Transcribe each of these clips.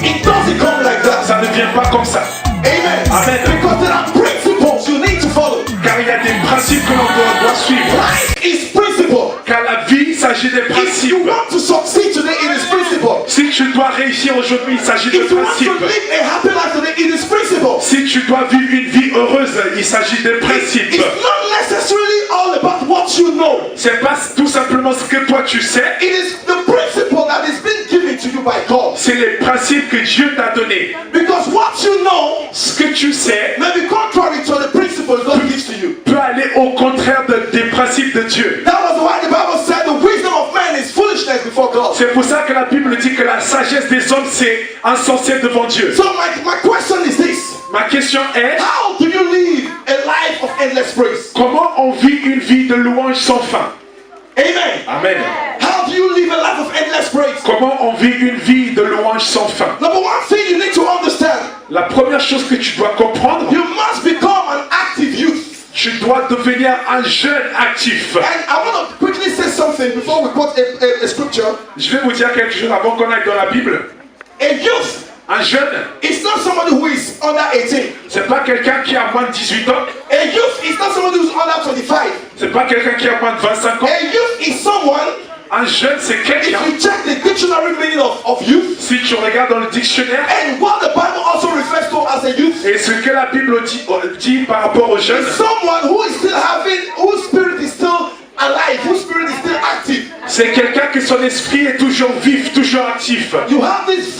It doesn't come like that. Ça ne vient pas comme ça. Amen. Amen. Because there are principles you need to follow. Car il y a des principes que l'on doit suivre. Life is principle. Car la vie, il s'agit des If principes. you want to succeed today, it is principle. Si tu dois réussir aujourd'hui, il s'agit de If you want to principes. live a happy life today, it is principle. Si tu dois vivre une vie heureuse, il s'agit de principes. It's not necessarily all about what you know. C'est pas tout simplement ce que toi tu sais. It is the principle that is being given to you by God. C'est les principes que Dieu t'a donnés. Because what you know Ce que tu sais may be contrary to the principles God gives to you. peut aller au contraire des principes de Dieu. That was why the Bible said the wisdom of man is foolishness before God. C'est pour ça que la Bible dit que la sagesse des hommes c'est insensé devant Dieu. So my question is this. Ma question est, How do you live a life of endless praise? comment on vit une vie de louange sans fin? Amen. Amen. How do you live a life of endless praise? Comment on vit une vie de louange sans fin? Number one thing you need to understand. La première chose que tu dois comprendre, You must become an active youth. tu dois devenir un jeune actif. And I want to quickly say something before we quote a scripture. Je vais vous dire quelque chose avant qu'on aille dans la Bible. A youth Un jeune, is not somebody who is under 18. c'est pas quelqu'un qui a moins de 18 ans. A youth is not somebody who's under 25. C'est pas quelqu'un qui a moins de 25 ans. A youth is someone, Un jeune, c'est if quelqu'un. you check the dictionary meaning of youth, Si tu regardes dans le dictionnaire, and what the Bible also refers to as a youth, et ce que la Bible dit par rapport aux jeunes, is someone who is still having, whose spirit is still alive, whose spirit is still active. c'est quelqu'un que son esprit est toujours vif, toujours actif. You have this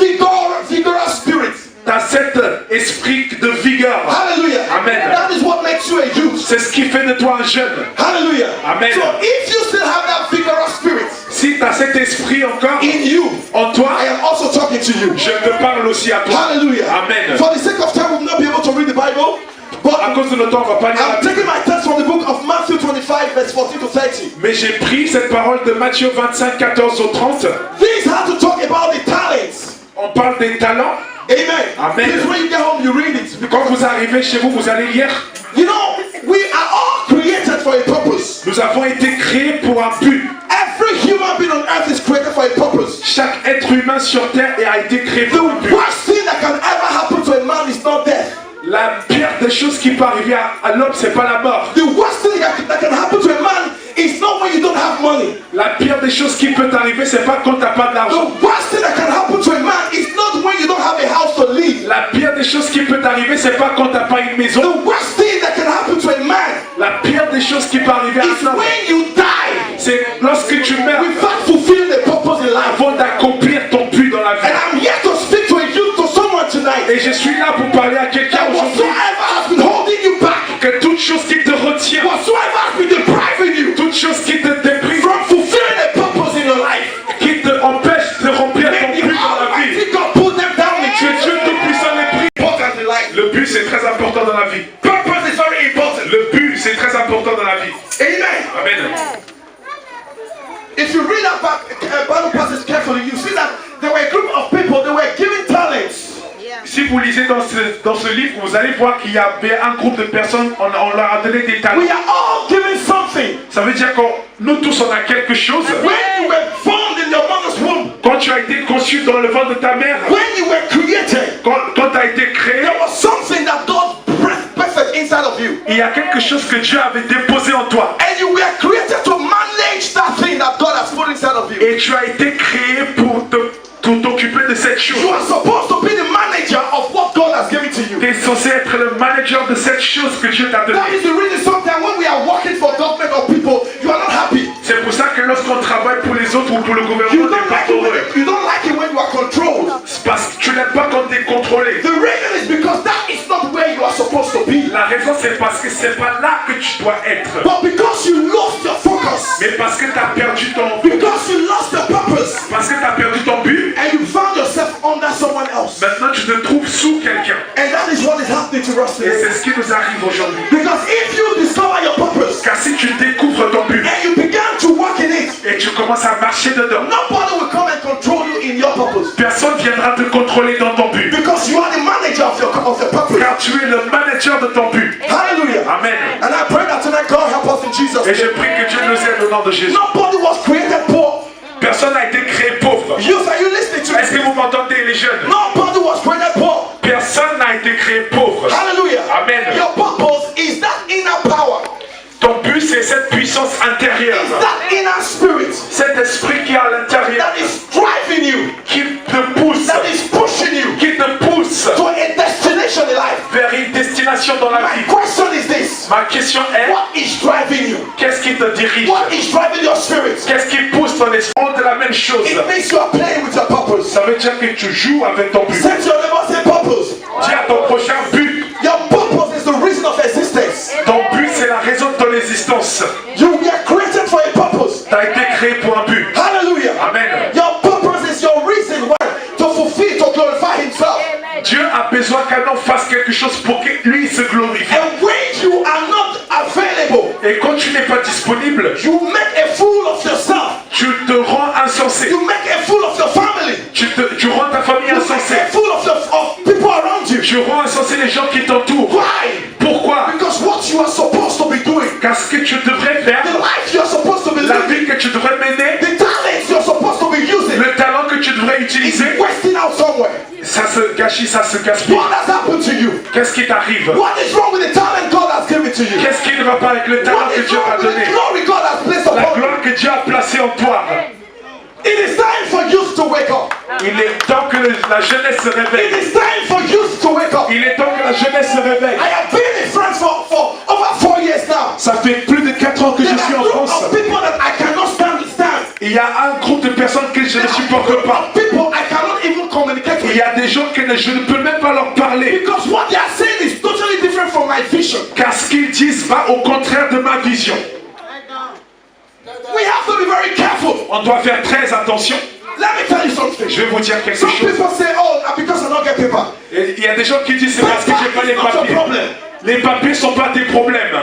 vigorous spirit. Tu as cet esprit de vigueur. Hallelujah. Amen. That is what makes you a youth. C'est ce qui fait de toi un jeune. Hallelujah. Amen. So if you still have that vigorous spirit Si tu as cet esprit encore in you, en toi, I am also talking to you. je te parle aussi à toi. Hallelujah. Amen. For the sake of time, we will not be able to read the Bible. But À cause de notre temps, on va pas lire la I'm Bible. taking my text from the book of Matthew 25, verse 14 to 30. Mais j'ai pris cette parole de Matthieu 25, 14 au 30. These have to talk about the talents. On parle des talents. Amen. Amen. Please, when you get home, you read it. Quand vous arrivez chez vous, vous allez lire. You know, we are all created for a purpose. Nous avons été créés pour un but. Every human being on earth is created for a purpose. Chaque être humain sur terre a été créé The pour un but. worst thing that can ever happen to a man is not death. La pire des choses qui peut arriver à l'homme, c'est pas la mort. The worst thing that can happen to a man is not when you don't have money. La pire des choses qui peut t'arriver, c'est pas quand t'as pas The d'argent. worst thing that can happen to a man is not when you don't have a house to live. La pire des choses qui peut t'arriver, c'est pas quand t'as pas une maison. The worst thing that can happen to a man La pire des choses qui peut arriver à is un homme, when you die c'est lorsque tu meurs without fulfilling the purpose in life. avant d'accomplir ton but dans la And vie. I'm here to speak to a youth, to someone tonight. Et je suis là pour parler à quelqu'un That aujourd'hui. whatsoever has been holding you back, Que toute chose qui te retient, whatsoever has been depriving you toute chose qui te déprime, from fulfilling a purpose in your life, qui te empêche de remplir ton may but the dans la vie, Almighty God put them down in que Dieu Tout-Puissant les prie. important in life. Le but c'est très important dans la vie. Purpose is very important. Le but c'est très important dans la vie. Amen. Amen. If you read that Bible passage carefully, you see that there were a group of people, they were given talents. Si vous lisez dans ce livre, vous allez voir qu'il y avait un groupe de personnes, on leur a donné des talents. We are all given something. Ça veut dire que nous tous on a quelque chose. When you were formed in your mother's womb, Quand tu as été conçu dans le ventre de ta mère, when you were created, quand tu as été créé, there was something that God breathed perfect inside of you. il y a quelque chose que Dieu avait déposé en toi. And you were created to manage that thing that God has put inside of you. Et tu as été créé pour t'occuper de cette chose. You are supposed to be the manager of what God has given to you. Tu es censé être le manager de cette chose que Dieu t'a That donnée. is the reason sometimes when we are working for government or people, you are not happy. C'est pour ça que lorsqu'on travaille pour les autres ou pour le You gouvernement, tu don't n'es pas like it heureux. when, you don't like it when you are controlled. C'est parce que tu n'aimes pas quand tu es contrôlé. The reason is because that is not where you are supposed to be. La raison c'est parce que c'est pas là que tu dois être. But because you lost your focus, Mais parce que tu as nous arrive aujourd'hui. Because if you discover your purpose Car si tu découvres ton but and you begin to walk in it, et tu commences à marcher dedans, nobody will come and control you in your purpose. personne ne viendra te contrôler dans ton but. Because you are the manager of your purpose. Car tu es le manager de ton but. Hallelujah. Amen. And I pray that tonight God help us in Jesus' Et je name. prie que Dieu nous aide au nom de Jésus. Nobody was created poor. Personne n'a été créé pauvre. Youth, are you listening to Est-ce que me? vous m'entendez les jeunes? Nobody was created poor. Personne n'a été créé pauvre. Hallelujah. Amen. Your purpose is that inner power. Ton but c'est cette puissance intérieure. It's that inner spirit Cet esprit qui est à l'intérieur. that is driving you, Qui te pousse. that is pushing you Qui te pousse to a destination in life. vers une destination dans la My vie. question is this: Ma question est, what is driving you? qu'est-ce qui te dirige? What is driving your spirit? Qu'est-ce qui pousse ton esprit? De la même chose. It means you are playing with your purpose. Ça veut dire que tu joues avec ton but. Say to your neighbor, say purpose. Dis à ton prochain but. Your purpose is the reason of existence. Ton but c'est la raison de ton existence. You were created for a purpose. Tu as été créé pour un but. Hallelujah. Amen. Your purpose is your reason why to fulfill, to glorify Himself. Dieu a besoin qu'un homme fasse quelque chose pour que lui se glorifie. And when you are not available, Et quand tu n'es pas disponible, you make a fool of yourself. tu te rends insensé. You make a fool of your family. Tu rends ta famille You make insensée. a fool of people around you. Tu rends insensé les gens qui t'entourent. Why? Pourquoi? Because what you are supposed to be doing, Car ce que tu devrais faire, the life you are supposed to be la living, vie que tu devrais mener, the talents you're supposed to be using, le talent que tu devrais is utiliser, wasting out somewhere. ça se gâchit, ça se gaspille. What has happened to you? Qu'est-ce qui t'arrive? What is wrong with the talent God has given to you? Qu'est-ce qui ne va pas avec le talent What que is Dieu wrong t'a with the donné? glory God has placed La upon you? gloire que Dieu a placée en toi. It is time for youth to wake up. Il est temps que la jeunesse se It réveille. is time for youth to wake up. Il est temps que la jeunesse se réveille. I have been in France for over 4 years now. Ça fait plus de 4 ans que je There suis are en a group France. of people that I cannot stand. Il y a un groupe de personnes que je ne There are supporte pas. people I cannot even communicate Il with. y a des gens que je ne peux même pas leur parler. Because what they are saying is totally different from my vision. Car ce qu'ils disent va au contraire de ma vision. We have to be very careful. On doit faire très attention. Let me tell you something. Je vais vous dire quelque Some chose. people say, oh, because I don't get paper. Et il y a des gens qui disent c'est parce que j'ai pas les Paper is not a papiers. problem. Les papiers sont pas des problèmes.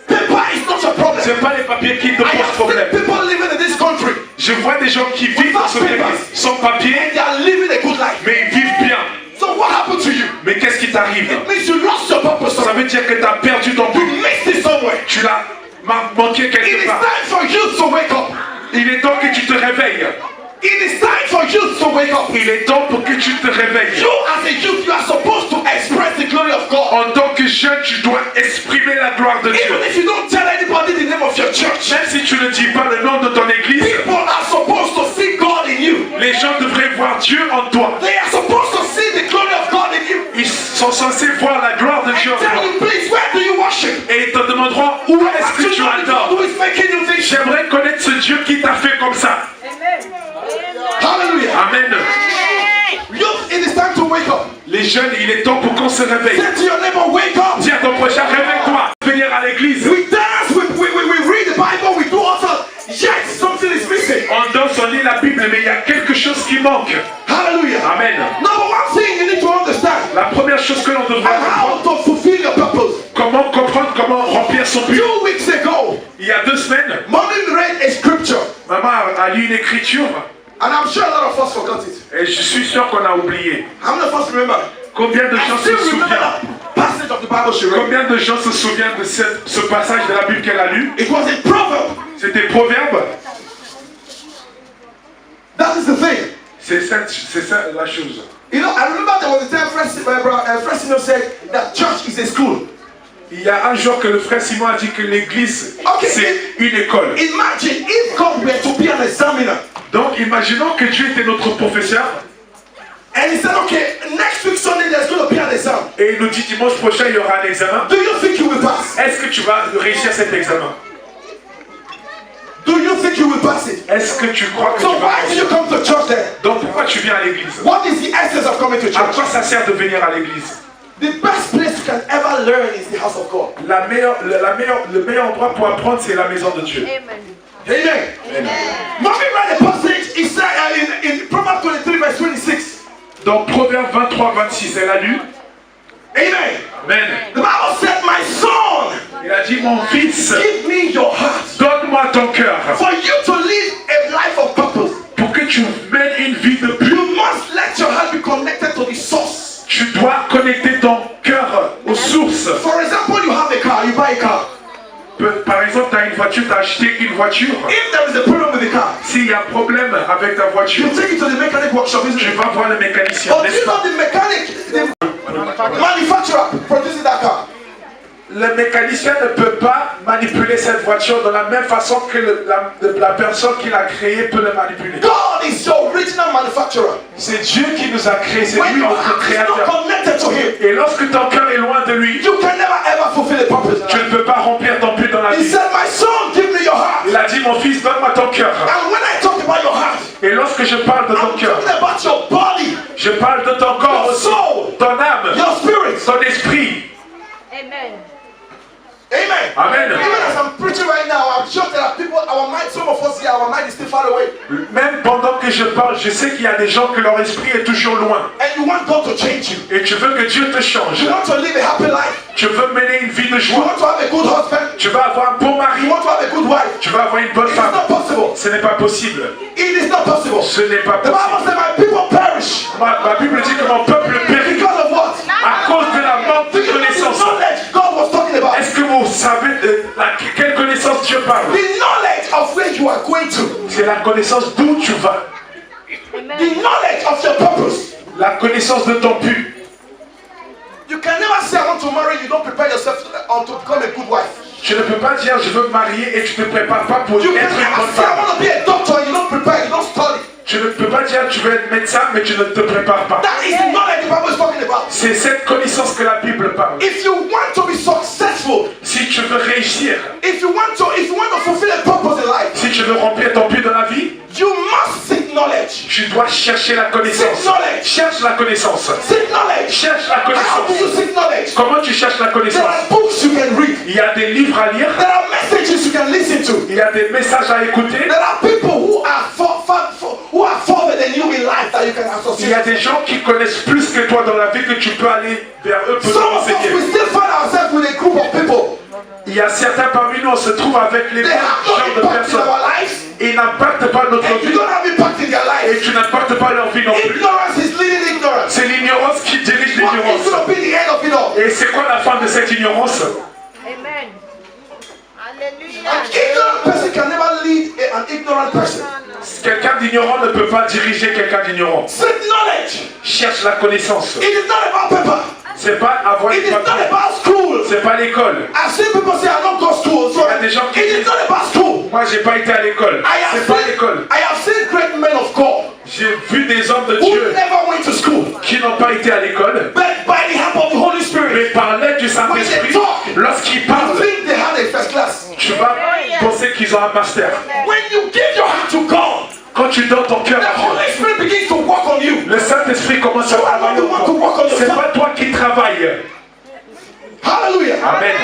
Paper is not a problem. C'est pas les papiers qui te I posent have problème. seen people living in this country. Je vois des gens qui vivent dans ce pays sans papier, They are living a good life. mais ils vivent bien. So what happened to you? Mais qu'est-ce qui t'arrive? It means you lost your purpose. Ça veut dire que tu as perdu ton You but. missed it somewhere. Tu l'as manqué It quelque is part. time for you to wake up. Il est temps que tu te réveilles. It is time for you to wake up. Il est temps pour que tu te réveilles. You as a youth, you are supposed to express the glory of God. En tant que jeune, tu dois exprimer la gloire de Dieu. Even if you don't tell anybody the name of your church, Même si tu ne dis pas le nom de ton église, people are supposed to see God in you. les gens devraient voir Dieu en toi. They are supposed to see the glory of God in you. Ils sont censés voir la gloire de Dieu en And tell toi. you, please, where do you worship? Et ils te demanderont où est-ce que tu adores. Who is making you think? J'aimerais connaître ce Dieu qui t'a fait comme ça. Hallelujah. Amen. Youth, it is time to wake up. Les jeunes, il est temps pour qu'on se réveille. Say to your neighbor, wake up. Dis à ton prochain, réveille-toi. Venir à l'église. We dance, we read the Bible, we do all sorts. Yet something is missing. On danse, on lit la Bible, mais il y a quelque chose qui manque. Hallelujah. Amen. Number one thing you need to understand. La première chose que l'on devrait And how comprendre, to fulfill your purpose. comment comprendre, comment remplir son but. 2 weeks ago, Il y a 2 semaines, Mommy read a scripture. maman a lu une écriture And I'm sure a lot of us forgot it. et je suis sûr qu'on a oublié. How many of us remember? Combien de gens I se still remember souviennent? that passage of the Bible she read. Combien de gens se souviennent de ce passage de la Bible qu'elle a lu? It was a proverb. C'était Proverbe. That is the thing. C'est ça la chose. You know, I remember there was a time Fred Simon said that church is a school. Il y a un jour que le frère Simon a dit que l'église, Okay. c'est une école. Imagine if God were to be an examiner. Donc imaginons que Dieu était notre professeur And he said, okay, next week Sunday there's going to be an exam. et il nous dit dimanche prochain il y aura un examen. Do you think you will pass? Est-ce que tu vas réussir cet examen? Do you think you will pass it? Est-ce que tu crois que So tu vas why do you réussir? come to church then? Donc pourquoi tu viens à l'église? What is the essence of coming to À church? quoi ça sert de venir à l'église? The best place you can ever learn is the house of God. Le meilleur endroit pour apprendre, c'est la maison de Dieu. Amen. Mommy read a passage in Proverbs 23 verse 26. Dans Proverbe 23, 26, elle a lu. Amen. Amen. The Bible said, my dit, mon fils, give me your heart. donne-moi ton cœur. For you to live a life of purpose, Pour que tu mènes une vie de but, you must let your heart be connected to the source. tu dois connecter ton cœur aux sources. For example, you have a car, you buy a car. Par exemple, tu as une voiture, tu as acheté une voiture. If there is a problem with the car, S'il y a un problème avec ta voiture, you take it to the mechanic workshop, isn't tu it? vas voir le mécanicien, But n'est-ce you know pas? the mechanic, the manufacturer producing that car. Le mécanicien ne peut pas manipuler cette voiture de la même façon que la personne qui l'a créée peut le manipuler. God is your original manufacturer. C'est Dieu qui nous a créés, c'est When lui your notre heart is créateur. not connected to Him, Et lorsque ton cœur est loin de lui, you can never ever fulfill the purpose. tu ne peux pas remplir ton but dans la He vie. said, my son, give me your heart. Il a dit, mon fils, donne-moi ton cœur. And when I talk about your heart, Et lorsque je parle de ton I'm cœur, talking about your body, je parle de ton corps your aussi, soul, ton âme, your spirit. ton esprit. Amen. Amen. Amen. Even as I'm preaching right now, I'm sure there are people, our mind, some of us here, our mind is still far away. Même pendant que je parle, je sais qu'il y a des gens que leur esprit est toujours loin. And you want God to change you. Et tu veux que Dieu te change. You want to live a happy life. Tu veux mener une vie de You joie. want to have a good husband. Tu vas avoir un bon You mari. want to have a good wife. Tu vas avoir une bonne It is femme. not possible. Ce n'est pas possible. It is not possible. Ce n'est pas The Bible possible. says my people perish. Ma Bible dit que mon peuple périt Because of what? à cause de la manque Do de you know the connaissance. knowledge God was talking about? Est-ce que vous savez de quelle connaissance Dieu parle? The knowledge of where you are going to. C'est la connaissance d'où tu vas. The knowledge of your purpose. La connaissance de ton but. You can never say I want to marry, you don't prepare yourself to become a good wife. Tu ne peux pas dire je veux me marier et tu ne te prépares pas pour You être can une never bonne say I femme. want to be a doctor and you don't prepare, you don't study. Tu ne peux pas dire tu veux être médecin mais tu ne te prépares pas. That is the knowledge the Bible is talking about. C'est cette connaissance que la Bible parle. If you want to be successful, Si tu veux réussir, if you want to fulfill a purpose in life, si tu veux remplir ton but dans la vie, you must seek knowledge. tu dois chercher la connaissance. Seek knowledge. Cherche la connaissance. Seek knowledge. Cherche la How do you connaissance. seek knowledge? Comment tu cherches la There connaissance? are books you can read. Il y a des livres à lire, There are messages you can listen to. il y a des messages à écouter, There are people who are further than you in life that you can il y a associate. des gens qui connaissent plus que toi dans la vie que tu peux aller vers eux pour te Some of us, renseigner. we still find ourselves with a group of people. Il y a certains parmi nous, on se trouve avec les They mêmes have no genres de impact in personnes. our lives, Ils n'impactent pas notre and you vie don't have impact in their et lives. tu n'impactes pas leur vie non plus. Ignorance is leading ignorance. C'est l'ignorance qui dirige What is l'ignorance. going to be the end of it all? Et c'est quoi la fin de cette ignorance? Amen. Hallelujah. An ignorant person can never lead an ignorant person. Quelqu'un d'ignorant ne peut pas diriger quelqu'un d'ignorant. Seek knowledge. Cherche la connaissance. It is not about paper. C'est pas avoir It une is not papier. about school. C'est pas l'école. I've seen people say I don't go to school. So Il y a des gens qui it is disent, not about school. moi j'ai pas été à l'école. C'est pas l'école. I have seen great men of God J'ai vu des hommes de who Dieu never went to school, qui n'ont pas été à l'école, but by the help of the Holy Spirit, mais par l'aide du Saint-Esprit, lorsqu'ils I parlent, think they had a first class. tu vas penser qu'ils ont un master. When you give your heart to God, Quand tu donnes ton cœur the à Dieu, Holy Spirit begins to work on you. le Saint-Esprit commence à travailler en toi. C'est pas toi qui travailles. Hallelujah. Amen.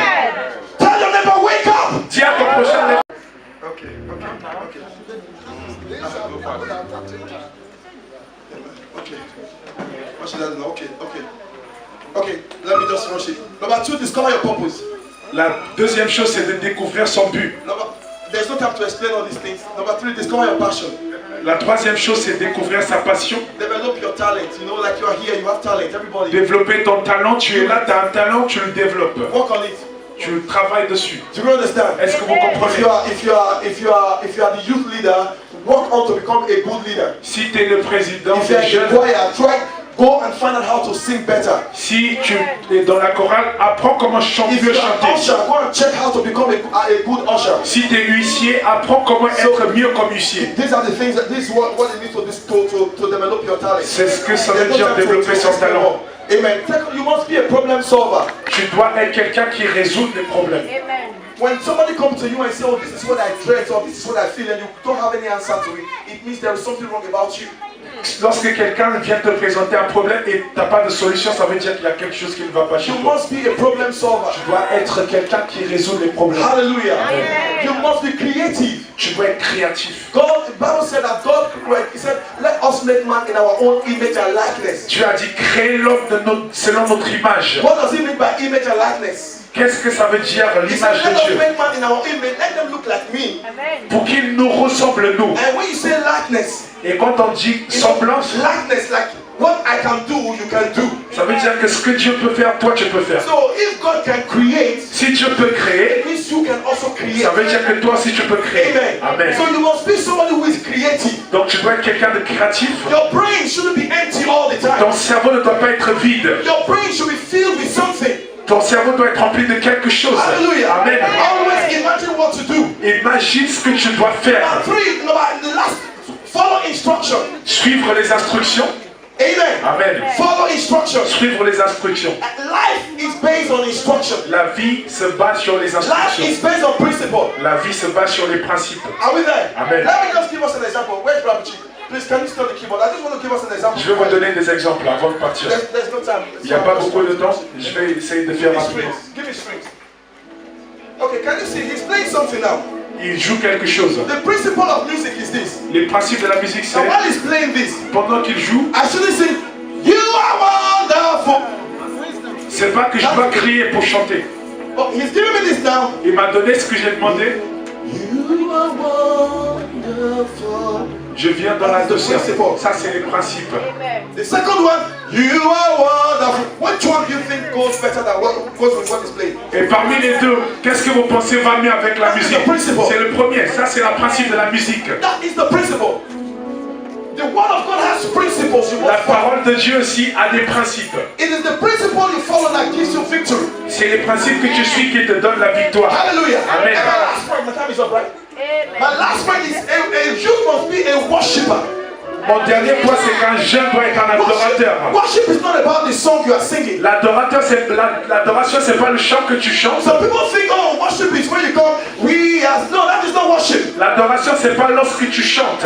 Tell your neighbor, wake up. Dis à ton prochain. Okay. What should I do now? Okay. Let me just rush it. Number 2, discover your purpose. La deuxième chose, c'est de découvrir son but. There's no time to explain all these things. Number 3, discover your passion. La troisième chose, c'est découvrir sa passion. Develop your talent. You know, like you are here, you have talent. Everybody. Développer ton talent. Tu es là, tu as un talent, tu le développes. Work on it. Tu travailles dessus. Do you understand? Est-ce que vous comprenez? If you are the youth leader, work on to become a good leader. Si tu es le président If you are des in the jeunes, choir, go and find out how to sing better. si tu es dans la chorale, apprends comment If mieux you are an chanter. usher, go and check how to become a good usher. Si tu es huissier, apprends comment être mieux comme huissier. These are the things this is what it means to develop your talent. C'est ce que ça veut There's no dire time to développer son explain talent. more. Amen. Second, you must be a problem solver. Tu dois être quelqu'un qui résout les problèmes. Amen. When somebody comes to you and says, oh, this is what I dread, or this is what I feel, and you don't have any answer to it, it means there is something wrong about you. Lorsque quelqu'un vient te présenter un problème et tu n'as pas de solution, ça veut dire qu'il y a quelque chose qui ne va pas chez You toi. must be a problem solver. Tu dois être quelqu'un qui résout les problèmes. Hallelujah. You must be creative. Tu dois être créatif. God, the Bible said that God, he said, let us make man in our own image and likeness. Tu as dit créer l'homme selon notre image. What does he mean by image and likeness? Qu'est-ce que ça veut dire He said, l'image let de us Dieu? make man in our image, let them look like me. Amen. Pour qu'ils nous ressemblent nous. And when you say likeness, Et quand on dit you know, semblance, likeness, like what I can do, you can do. ça veut dire que ce que Dieu peut faire, toi tu peux faire. So if God can create, Si Dieu peut créer, it means you can also create. ça veut dire que toi aussi tu peux créer. Amen. Amen. So you must be somebody who is creative. Donc tu dois être quelqu'un de créatif. Your brain shouldn't be empty all the Ton time. cerveau ne doit pas être vide. Your brain should be filled with something. Ton cerveau doit être rempli de quelque chose. Hallelujah. Amen. Always imagine what to do. Imagine ce que tu dois faire. Number three, the last, follow instruction. Suivre les instructions. Amen. Amen. Follow instruction. Suivre les instructions. Life is based on instruction. La vie se base sur les Life instructions. is based on principle. La vie se base sur les principes. Are we there? Amen. Let me just give us an example. Where's Brother Chief? Please, can you stop the keyboard? I just want to give us an example. Je vais vous donner des exemples avant de partir. There's no time. Il n'y a pas beaucoup de temps. Je vais essayer de faire Give me rapidement. strings. Give me strings. Okay, can you see? He's playing something now. Il joue quelque chose. The principle of music is this. Les principes de la musique, c'est Now, while he's playing this, pendant qu'il joue, I shouldn't sing, You are wonderful. c'est pas que je dois crier pour chanter. Oh, he's giving me this now. Il m'a donné ce que j'ai demandé. You are wonderful. Je viens dans la douceur. principle. Ça, c'est les principes. Amen. The second one, you are wonderful. Which one do you think goes better than what goes with what is playing? Et parmi les deux, qu'est-ce que vous pensez va mieux avec la musique? C'est le premier. Ça, c'est la principe de la musique. That is the principle. The word of God has principles you La must follow. parole de Dieu aussi a des principes. It is the principle you follow that gives you victory. C'est les principes que tu suis qui te donnent la victoire. Hallelujah. Amen. And my last point, my time is up, right? Amen. My last point is a Jew must be a worshipper. Mon dernier point, c'est qu'un jeune doit être un adorateur. Worship is not about the song you are singing. L'adorateur, l'adoration, c'est pas le chant que tu chantes. Some people think, oh, worship is when you come, we are. No, that is not worship. L'adoration, c'est pas lorsque tu chantes.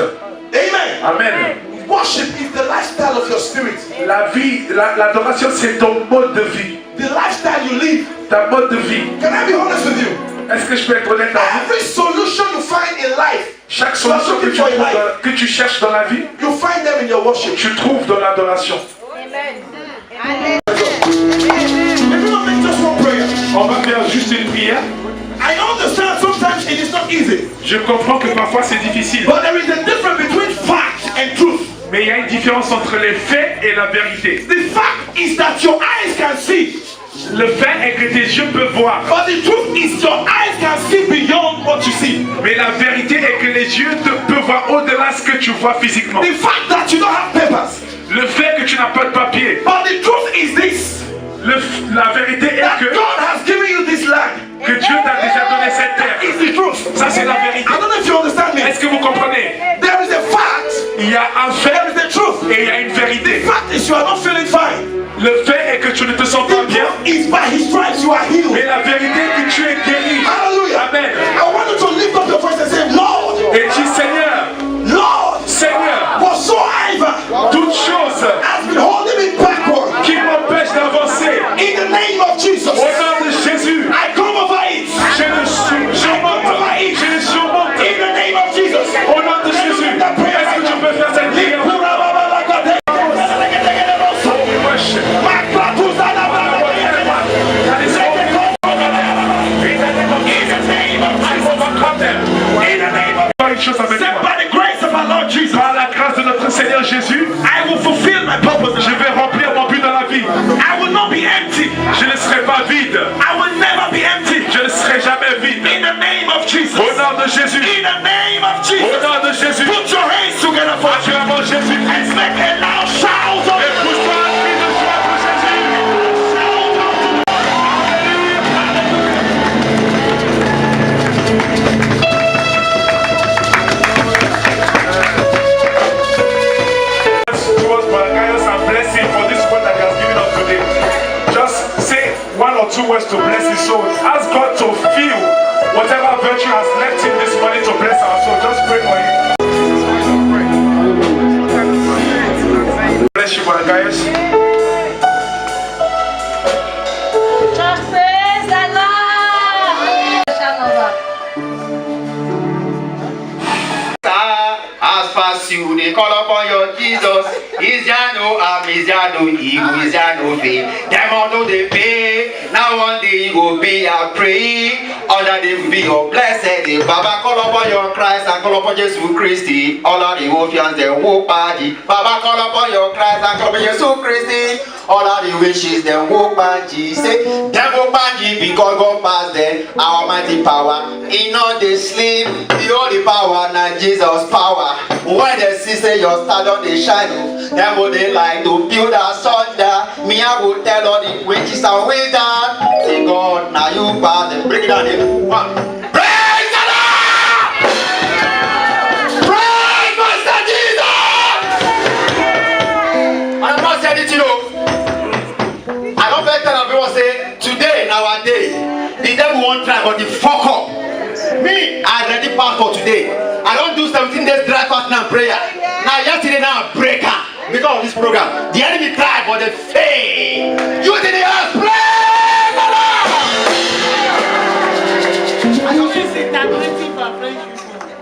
Amen. Amen. Worship is the lifestyle of your spirit. La vie, l'adoration, c'est ton mode de vie. The lifestyle you live. Ta mode de vie. Can I be honest with you? Est-ce que je peux être honnête avec vous? Every solution you find in life, Chaque solution que tu cherches dans la vie, you find them in your worship. tu trouves dans l'adoration. Amen. Amen. Let me not make just one prayer. On va faire juste une prière. I understand sometimes it is not easy, Je comprends que parfois c'est difficile. but there is a difference between fact and truth. Mais il y a une différence entre les faits et la vérité. The fact is that your eyes can see, Le fait est que tes yeux peuvent voir. but the truth is your eyes can see beyond what you see. Mais la vérité est que les yeux peuvent voir au-delà de ce que tu vois physiquement. The fact that you don't have papers, Le fait que tu n'as pas de papier. but the truth is this, La vérité est that God has given you this land. que Dieu t'a déjà donné cette That is terre. the truth. Ça, c'est la vérité. I don't know if you understand me. Est-ce que vous comprenez? There is a fact, Il y a un there fait is the truth. et il y a une vérité. The fact is you are not feeling fine. Le fait est que tu ne te sens pas The bien. truth is by his stripes you are healed. Mais la vérité est que tu es guéri. Hallelujah. Amen. I want you to lift up your voice and say, Lord, Et dis Seigneur, Lord, Seigneur, whatsoever toute chose has been holding me backward, qui m'empêche d'avancer, in the name of Jesus, au nom de Jésus, I come over it. je le surmonte. Je le surmonte. In the name of Jesus. Au nom de Jésus, est-ce que tu peux faire cette prière? Une chose avec Said moi. by the grace of our Lord Jesus, Par la grâce de notre Seigneur Jésus, I will fulfill my purpose. je vais remplir mon but dans la vie. I will not be empty. Je ne serai pas vide. I will never be empty. Je ne serai jamais vide. In the name of Jesus. Au nom de Jésus. In the name of Au Jesus. nom de Jésus. Put your hands together for Jesus. Acclamons Jésus. And make a loud shout of Et pousse-toi un cri de joie pour Jésus. Towards Baragayos and blessing for this word that he has given us today. Just say one or two words to bless his soul. Ask God to fill whatever virtue has left him this morning to bless our soul. Just pray for him. Bless you, Baragayos. Just praise the Lord. As fast you, they call upon your Jesus. Is there no harm, is there no evil, is there no pain? Them all know they pay. Now one day you will be a pray. Other day will be your blessed day. Baba call upon your Christ and call upon Jesus Christ. All of the Wolfians they walk party. Baba call upon your Christ and call upon Jesus Christ. All of the wishes they walk party. Say them walk party because God passed them. Our mighty power. In all they sleep, the only power, not Jesus' power. When they see say your star on the shine, them would they like to build a thunder. Me I will tell all the witches and wizards. Say God, now you pass them. Break it down here. One. Praise the Lord! Praise Master Jesus! And I'm not saying it, you know. I don't better tell everyone say today in our day, the devil won't try, but the fuck up. Me, I ready pass for today. I don't do 17 days dry fasting and prayer. Now yesterday now I break her because of this program. The enemy tried, but they fail. You did the earth, praise the Lord.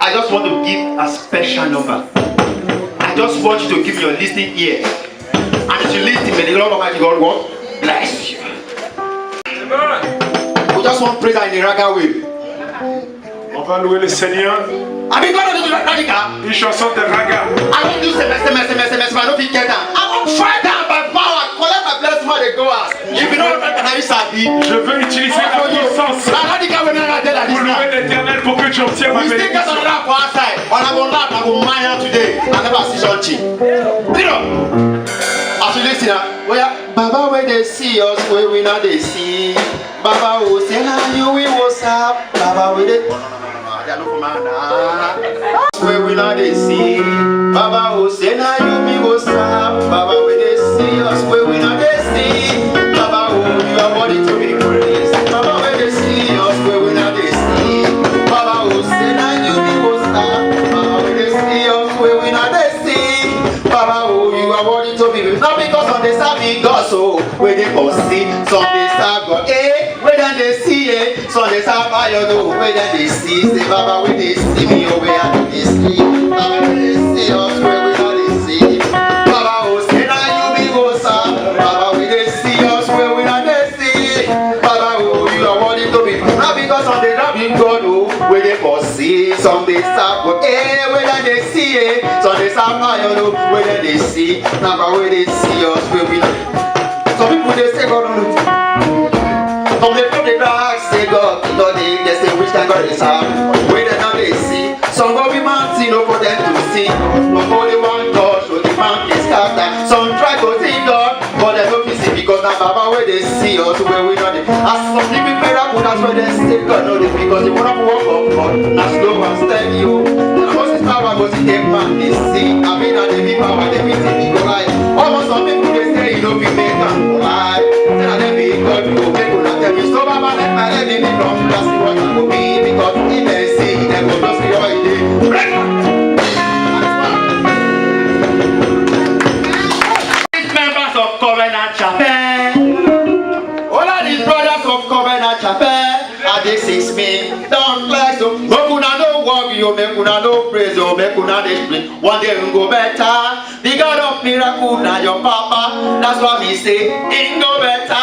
I just want to give a special number. I just want you to give your listening ear. And as you listen, may the Lord Almighty God what? Bless you. We just want praise in a raga way. On va louer le Seigneur. I mean, God don't do radical. Une chanson de raga. I don't do semester, I don't fit get down. I won't try down by power. Collect my blessing while they go out. If you know what I sabi. Je veux utiliser la puissance pour louer l'Éternel pour que tu obtiennes ma bénédiction. We still get on rap for outside. On a go laugh, I go mine today. I never see something. You know. As you listen, Baba, where they see us, where we not they see. Baba, who say now you we was up. Baba, where they. Where we not they see. Baba, who say now you me was up. Baba, where they see us, where we not they see. Baba, who you are worthy to be praised. Baba, where they see us, where we not they see. Baba, who say now you me was up. Baba, where they see us, where we not they see. Baba, who you are worthy to be praised. Not because on the serving God, so where they go see. Some they serve God, where then they see it. Some they serve fire, where then they see. Say, Baba, where they see me, where they see. Baba, where they see us, where we not they see. Baba, who say now you be go serve. Baba, where they see us, where we not they see. Baba, who you are worthy to be. Not because on the serving God, where they go see. Some they serve God, where then they see it. Some they serve fire, where then they see. Baba, where they see us, where we not. Some people they say God don't know. Some they from the back say God, no they say which kind God is up. Where they not they see. Some go be mountain for them to see. No only one God, so the mountain scatter. Some try to see God, but they don't see because now Baba where they see us, where we not. As some people miracle, that's where they say God know this because they wanna walk up God. Now slow and steady you. And most is power goes in the man they see. I mean that they be power, they be see go right. Almost some people they say you don't be made and lie. Then I let me God go make you not tell me. So Baba let my enemy come to see what I will be because if they see they will just see what it is. These members of Covenant Chapel, all of these brothers of Covenant Chapel, and this is me. Don't flex, so make una no worry, make una no praise, make una display. One day we go better. The God of miracle, now your Papa. That's what me say. It go better.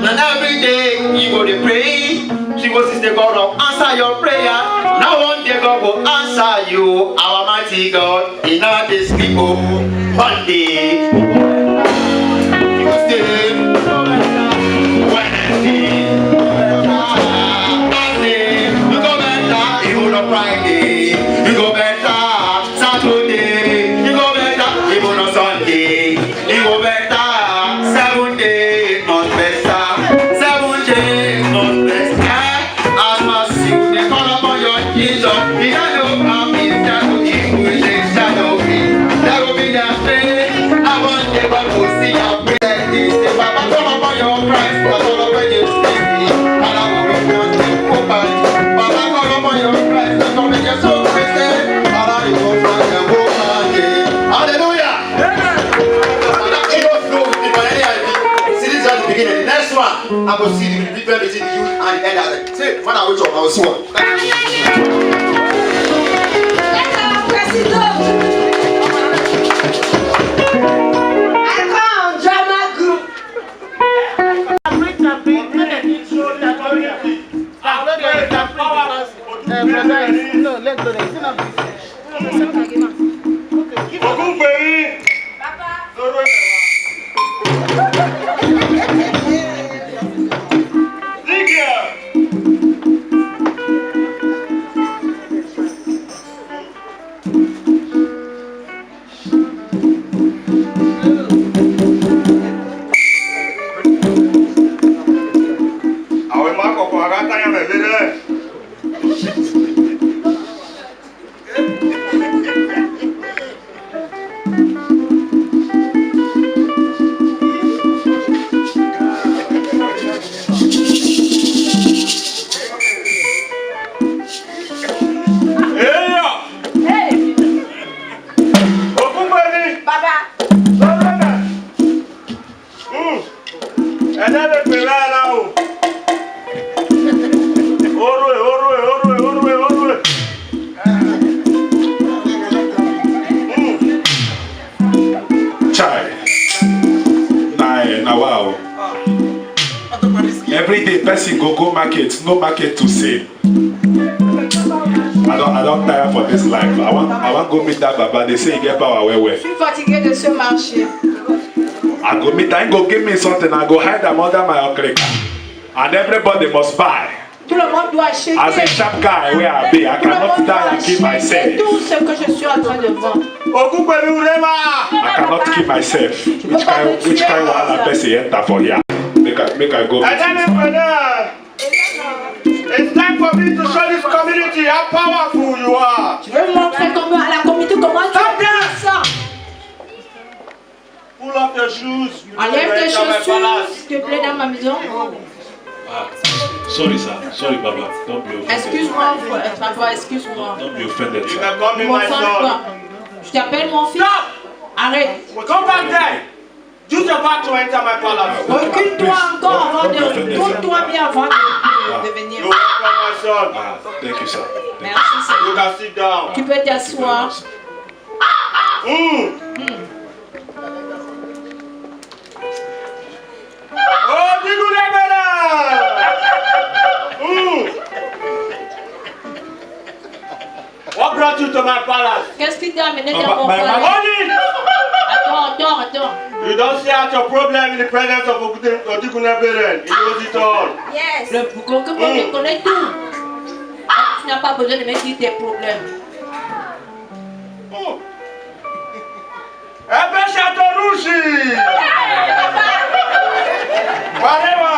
And every day you go to pray. She goes, is the God of answer your prayer. Now one day God will answer you, our mighty God. In all these people, one day you will stay. Wednesday, Thursday, you go better. Even on Friday, you go better. Saturday, you go better. Even on Sunday, you go better. 7 days, not better. 7 days, not better. As much you they call upon your Jesus, he shall know me, shall know him, who shall know me. That will be their faith. I want the God who see your prayer. Say, Baba, call upon your Christ, but all of when you see me, and I will be one to open. Baba, call upon your Christ, but all when you so Christian, and I will go from the woman. Hallelujah. See this at the beginning. The next one, I will see the difference between you and the elder. Say, when I wake up, I will see one. Let our president. Every day, person go market, no market to sell. I don't tire for this life. I want go meet that Baba. They say he get power well. Je suis fatigué de ce marché. I go meet him, go give me something. I go hide them under my okrika, and everybody must buy. Tout le monde doit acheter. As a sharp guy where I be, I cannot die and keep myself. Tout ce que je suis en train de vendre. I cannot keep myself. Which kind of person enter for here? Make I go. It's time for me to show this community how powerful you are. Je veux montrer à la communauté comment tu fais ça. Pull up your shoes. Enlève tes chaussures, s'il te plaît, dans ma maison. Sorry, sir. Sorry, Baba. Don't be offended. Excuse-moi, papa, excuse-moi. Don't be offended, You sir. can call me Mon my enfant, son. quoi? Je t'appelle mon fils. Arrête. Come back there. Use your back to enter my palace. Recule-toi encore avant de... Tourne-toi bien avant de venir. You're welcome, my son. Thank you, sir. Merci, You Seigneur. can sit down. Tu peux t'asseoir. Oh, Digulebele! What brought you to my palace? Qu'est-ce qui t'a amené dans mon my palais? Only! Attends. You don't see out your problem in the presence of Odigunebele. He knows it all. Yes. Le bougon que moi, je connais tout. Tu n'as pas besoin de me dire tes problèmes. Ebe Chatorushi! Whatever!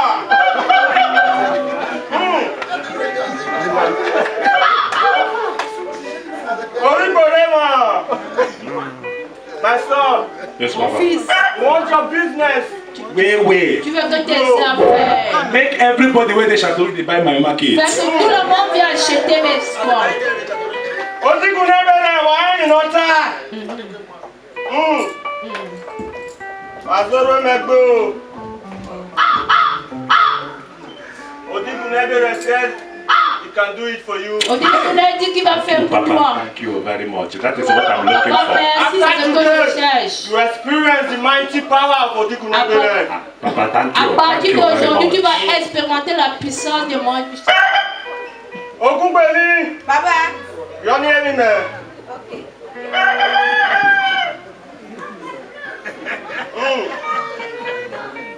Oriborema! My son, Yes, Mon Baba. fils, you want your business? Wait. tu veux que tes affaires. Make everybody where they shall do they buy my market. Fais que tout le monde vienne acheter mes sports. Odigunebele, why you not there? Azoro Megbo. Odigunebele said he can do it for you. On dit qu'il va faire pour toi. Papa, thank you very much. That is what I'm looking Papa, for. merci, c'est ce que je cherche. You experience the mighty power of Odigunebele. Papa, thank À you. Thank partir you very d'aujourd'hui, tu much. vas expérimenter la puissance de mon... Ogunbeli, Baba. you are near me, man.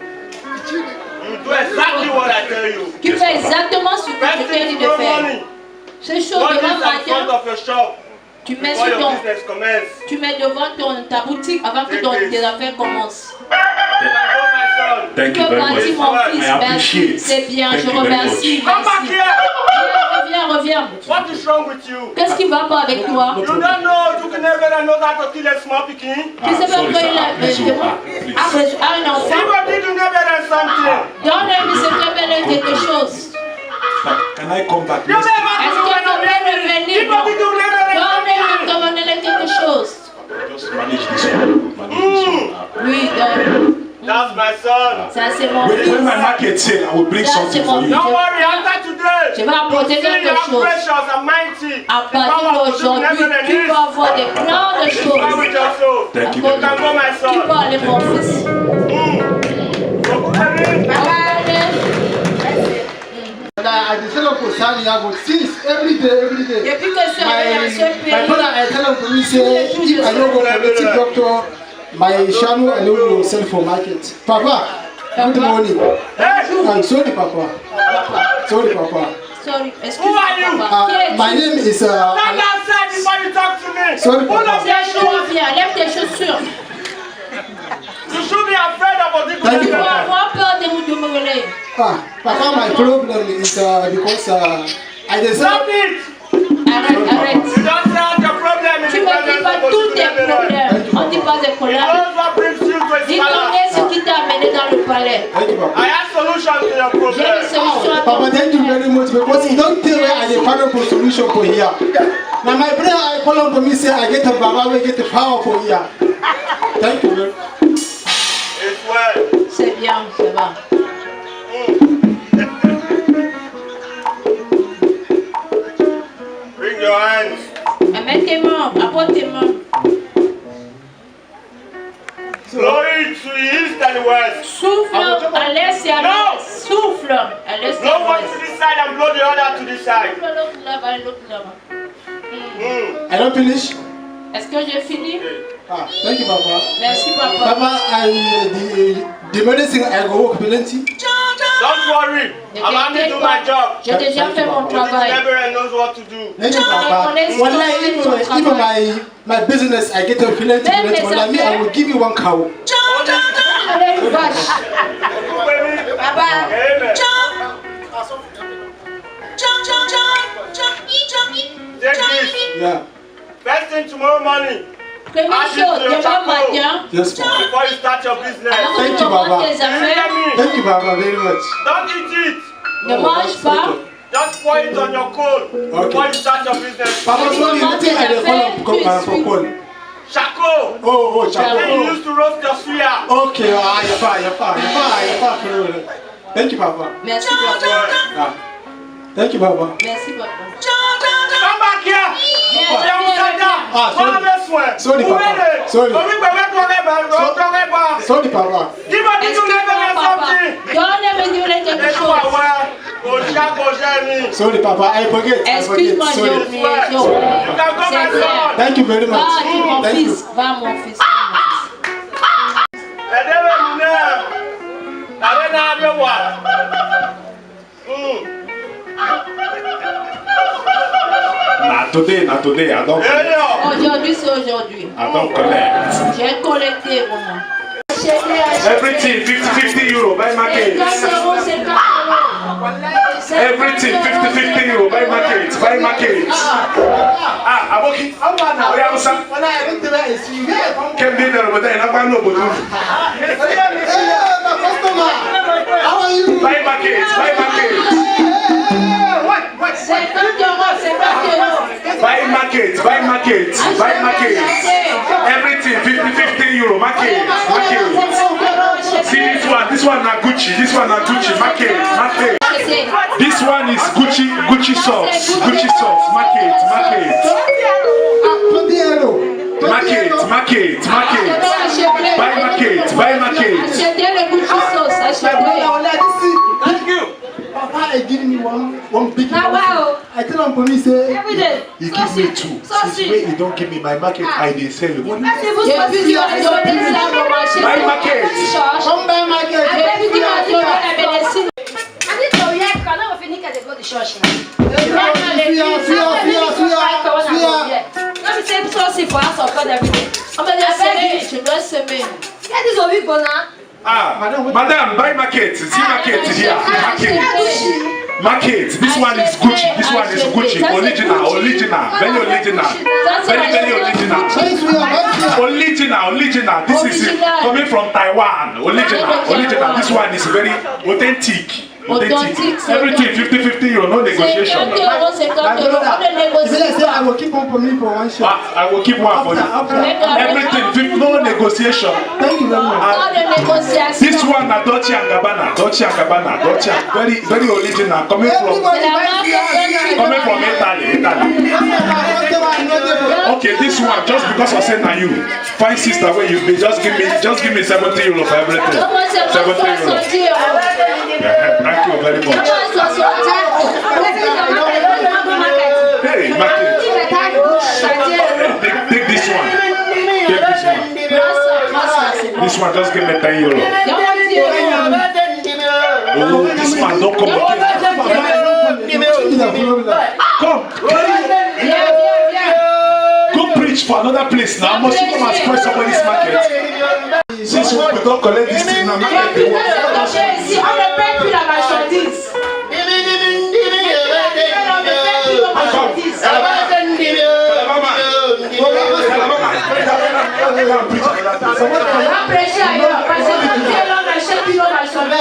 You do exactly what I tell you. Tu fais exactement ce que je First t'ai thing dit de tomorrow faire. morning, Ces choses what demain is at front matin, of your shop tu mets before sur your ton... business commence. Tu mets devant ta boutique avant que tes affaires commencent. You can go, my son. Thank Tu you peux very partir, much. mon fils. I Merci. appreciate. C'est bien, Thank je you very remercie. Come back Merci. here. Reviens. What is wrong with you? Qu'est-ce qui va pas avec toi? You don't know Odigunebele knows how to kill a small pikin. Tu sais pas sorry, pourquoi sir. il a Please, please. un enfant. Give Odigunebele something. Donne-lui ce qu'elle quelque chose. Can I come back You next never Est-ce do qu'elle peut anything. revenir? Give Odigunebele Donne-lui something. donne-lui quelque chose. Just manage this one. Manage this one. Lui, donne. That's my son. Ça, c'est mon When my fils. market sale, I will bring Ça, something c'est for mon you. fils. Don't worry, after today, Je vais you apporter see quelque how chose. precious and mighty À the power partir of d'aujourd'hui, Odigunebele tu is. vas avoir des plans de Come choses. with your soul. Thank you You very can much. go, my Tu son. peux aller, mon fils. I decided to sign Yago since every day. Depuis que je suis arrivé dans ce My pays, brother, I tell him to me say, if I don't go for the chief doctor, my shadow I will sell for market. Papa, good morning. I'm sorry, Papa. Sorry, Papa. sorry, Who are you? excuse-moi, papa. Qui es-tu? My name is Stand outside before you talk to me. Sorry, C'est Papa. chaud, viens, lève tes chaussures. You should be afraid of the Thank Tu you, dois Papa. avoir peur de nous demander. Papa, my problem is because I deserve. Stop it! Arrête. You don't have your problem in Tu the me dis pas tous tes problèmes. On dit pas des problèmes. That's what brings you to his Dis-moi palace. ce qui t'a amené dans le palais. Thank you, Papa. I have solution to your J'ai une problem. solution à ton Papa, thank you very much because you don't tell where I dey find for solution for here. Now my brother I call on for me say I get a Baba, we get the power for here. Thank you very much. It's well. C'est bien, ça va. Bring your hands. Amène tes mains, apporte tes mains. Glory to the east and the west. Souffle à l'est et à l'ouest. Souffle à l'est et Blow à one to l'ouest. this side and blow the other to this side. Souffle l'autre là-bas et l'autre là-bas. I don't finish. Est-ce que j'ai fini? Thank you, Papa. Merci, papa. Papa, the medicine I go work plenty. Don't worry. Ne I'm having to t'inquiète do pas. my job. J'ai déjà fait mon The travail. laborer knows what to do. Thank you, Papa. Even my business, I get a plenty. When I will give you one cow. Allez, une vache. Papa. Amen. Take this. Yeah. First thing tomorrow morning, Première chose, demain matin, Yes, Papa. before you start your business. avant que Thank tu you, commences Baba. tes affaires, Hear me. Thank you, Papa, very much. Don't eat it. ne mange pas. Just pour it on your coal before you start your business. Papa, sorry, you think I dey for call? Charcoal. Oh, Then you Chapo. used to roast your suya. Okay, you're fine. Thank you, Papa. Merci, papa. Thank you, Papa. Merci, papa. Come back here. Viens, Viens, viens, vous êtes là. Ah, sorry. Prends le soin. Sorry, Vous papa. venez. Sorry. Comme il peut mettre ton rêve, Sorry, Papa. dis-moi que tu Excuse-moi, lèves papa. something. Donne-moi dire quelque Et toi, chose. ouais, au chat, au génie. Sorry, Papa. I forget. Excuse-moi, j'ai Sorry. oublié. j'ai oublié. You can go, C'est my clair. son. Thank you very much. Va, dis mon Thank you. fils. Va, mon fils. Aidez-le, mineur. Allez, n'a rien voir. Not today. I don't Hey, yo. Aujourd'hui, c'est aujourd'hui. I don't collect. J'ai collecté, maman. Everything 50 euro, buy market. 50 euros, 50 euros. Everything 50 euro, buy market. Ah, Aboki. Oya Musa. Kem dey there but I never know but How are you? buy market. 50 euros, 50 euros. Buy market. Everything 50 euro, market. See this one na Gucci, market. This one is Gucci sauce, market. Buy market. Achetez le goût de sauce, achetez. Thank you. Papa, I give me one big. Ah, wow. I tell him police say. Every day. You give me two. Since when you don't give me my market, I dey sell you. Depuis tu as donné ça au marché, Buy market. Come buy market. depuis tu as donné la médecine. Je dois semer. Ah, madam, buy market. See market here. Market. This one is Gucci. Original. Very original. Original. This is coming from Taiwan. Original. This one is very authentic. Everything 50 euro, no negotiation. 50 euros, 50 euros. On ne If négocie I say I pas. will keep on for me for one shot. I will keep one for you. Everything 50, no negotiation. Thank you very much. Pas de négociation. This one na Dolce and Gabbana. Very original. Coming from Italy. Okay, this one just because I said na you. Fine sister, where you be? Just give me 70 euro for everything. 70 euro. Thank you very much. Hey, market. Take this one. This one just give me 10 euro. Oh, this one don't come again. Come. Go preach preach for another place now. Must you come and spoil somebody's market? Since we don't collect this thing now, market they want. Si on ne paie plus la marchandise. Prêcher ailleurs, parce que quand tu es là, on achète plus la marchandise.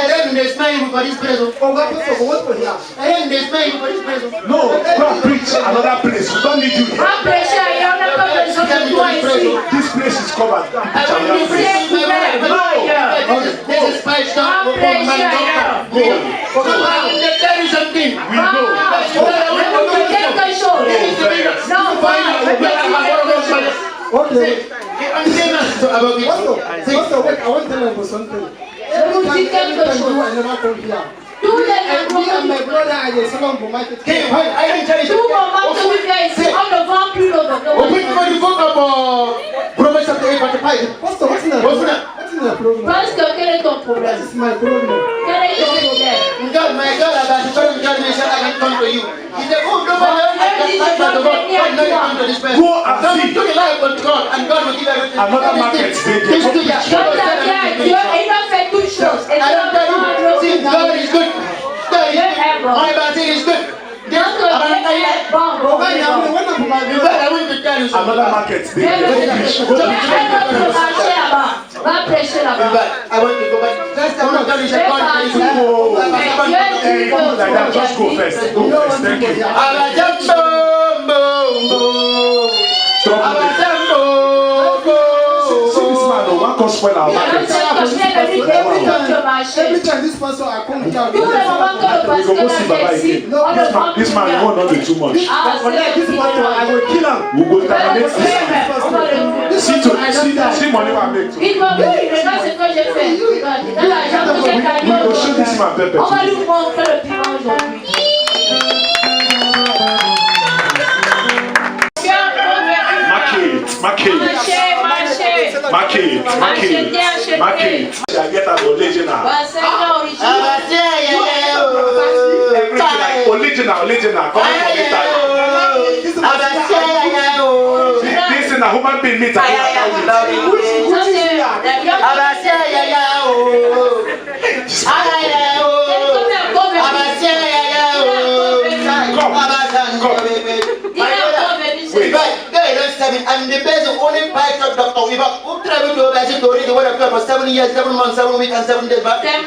No, go and preach another place. We don't need you here. Prêcher ailleurs, on n'a pas besoin de toi ici. This place is covered. Go and preach another place. Okay. Pastor, wait, I want to tell you something. Every time you, I never come here. Tous les Me and my brother are the salon for market. Tout moment que tu viens ici, on ne vend plus le Pastor, what's in the problem? Parce que quel est ton problème? This is my problem. Quel est ton problème? Go and see another market. They go preach. Donc ça vient à Dieu et il va faire toutes choses. Et Dieu God is good. God is good. My body is good. Donc I'm bon. I want to tell you something. Another market. They go preach. Go to preach. Va prêcher là-bas. I want to go back. First, I want to tell you something. Hey, like that. Just go first. Go first. Thank you. See this man, no one can spoil our market. Every time this pastor I come here, Tous les moments que le pasteur vient ici, on ne vend plus This man won't not do too much. this pastor I will kill him. We go terminate this. See money I make too. Il m'a dit, regarde ce que j'ai fait. Dans l'argent que j'ai gagné We go show this man pepper. on va lui montrer le piment aujourd'hui. Market. I get a original. Everything like original. Come from Italy. This is a human being meat. And the best only by Dr. Weaver, who traveled to Brazil to read the word of God for 7 years, 7 months, 7 weeks, and 7 days back. I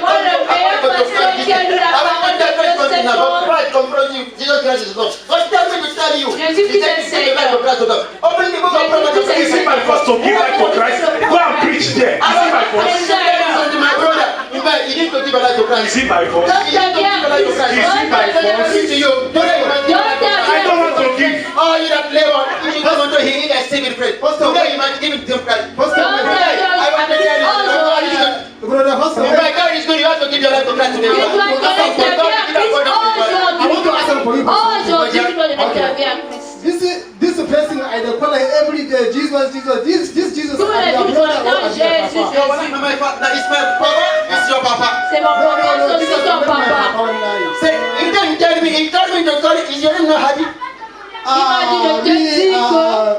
want to confront you. Jesus Christ is Lord. God tell me to tell you. Open the book of Proverbs. Is it my first to give life to Christ? Go and preach there. Is it my first? My brother, in fact, you need to give a life to Christ. Is it my first? You need to give a life to Christ. Is it my first? To you. I don't want to give. Oh, you that labor, you don't want to hear that saving praise. Today you might give it to Christ. I want to tell you, God is good. Brother Pastor, If God is good, you have to give your life to Christ today. I want to ask him for you. This person I call like every day. Jesus. This Jesus. Tous les jours, j'entends Jésus. No, it's my father. It's my papa. It's your papa. C'est mon papa, c'est aussi ton papa. Say, he told me to call it. Is your name not happy?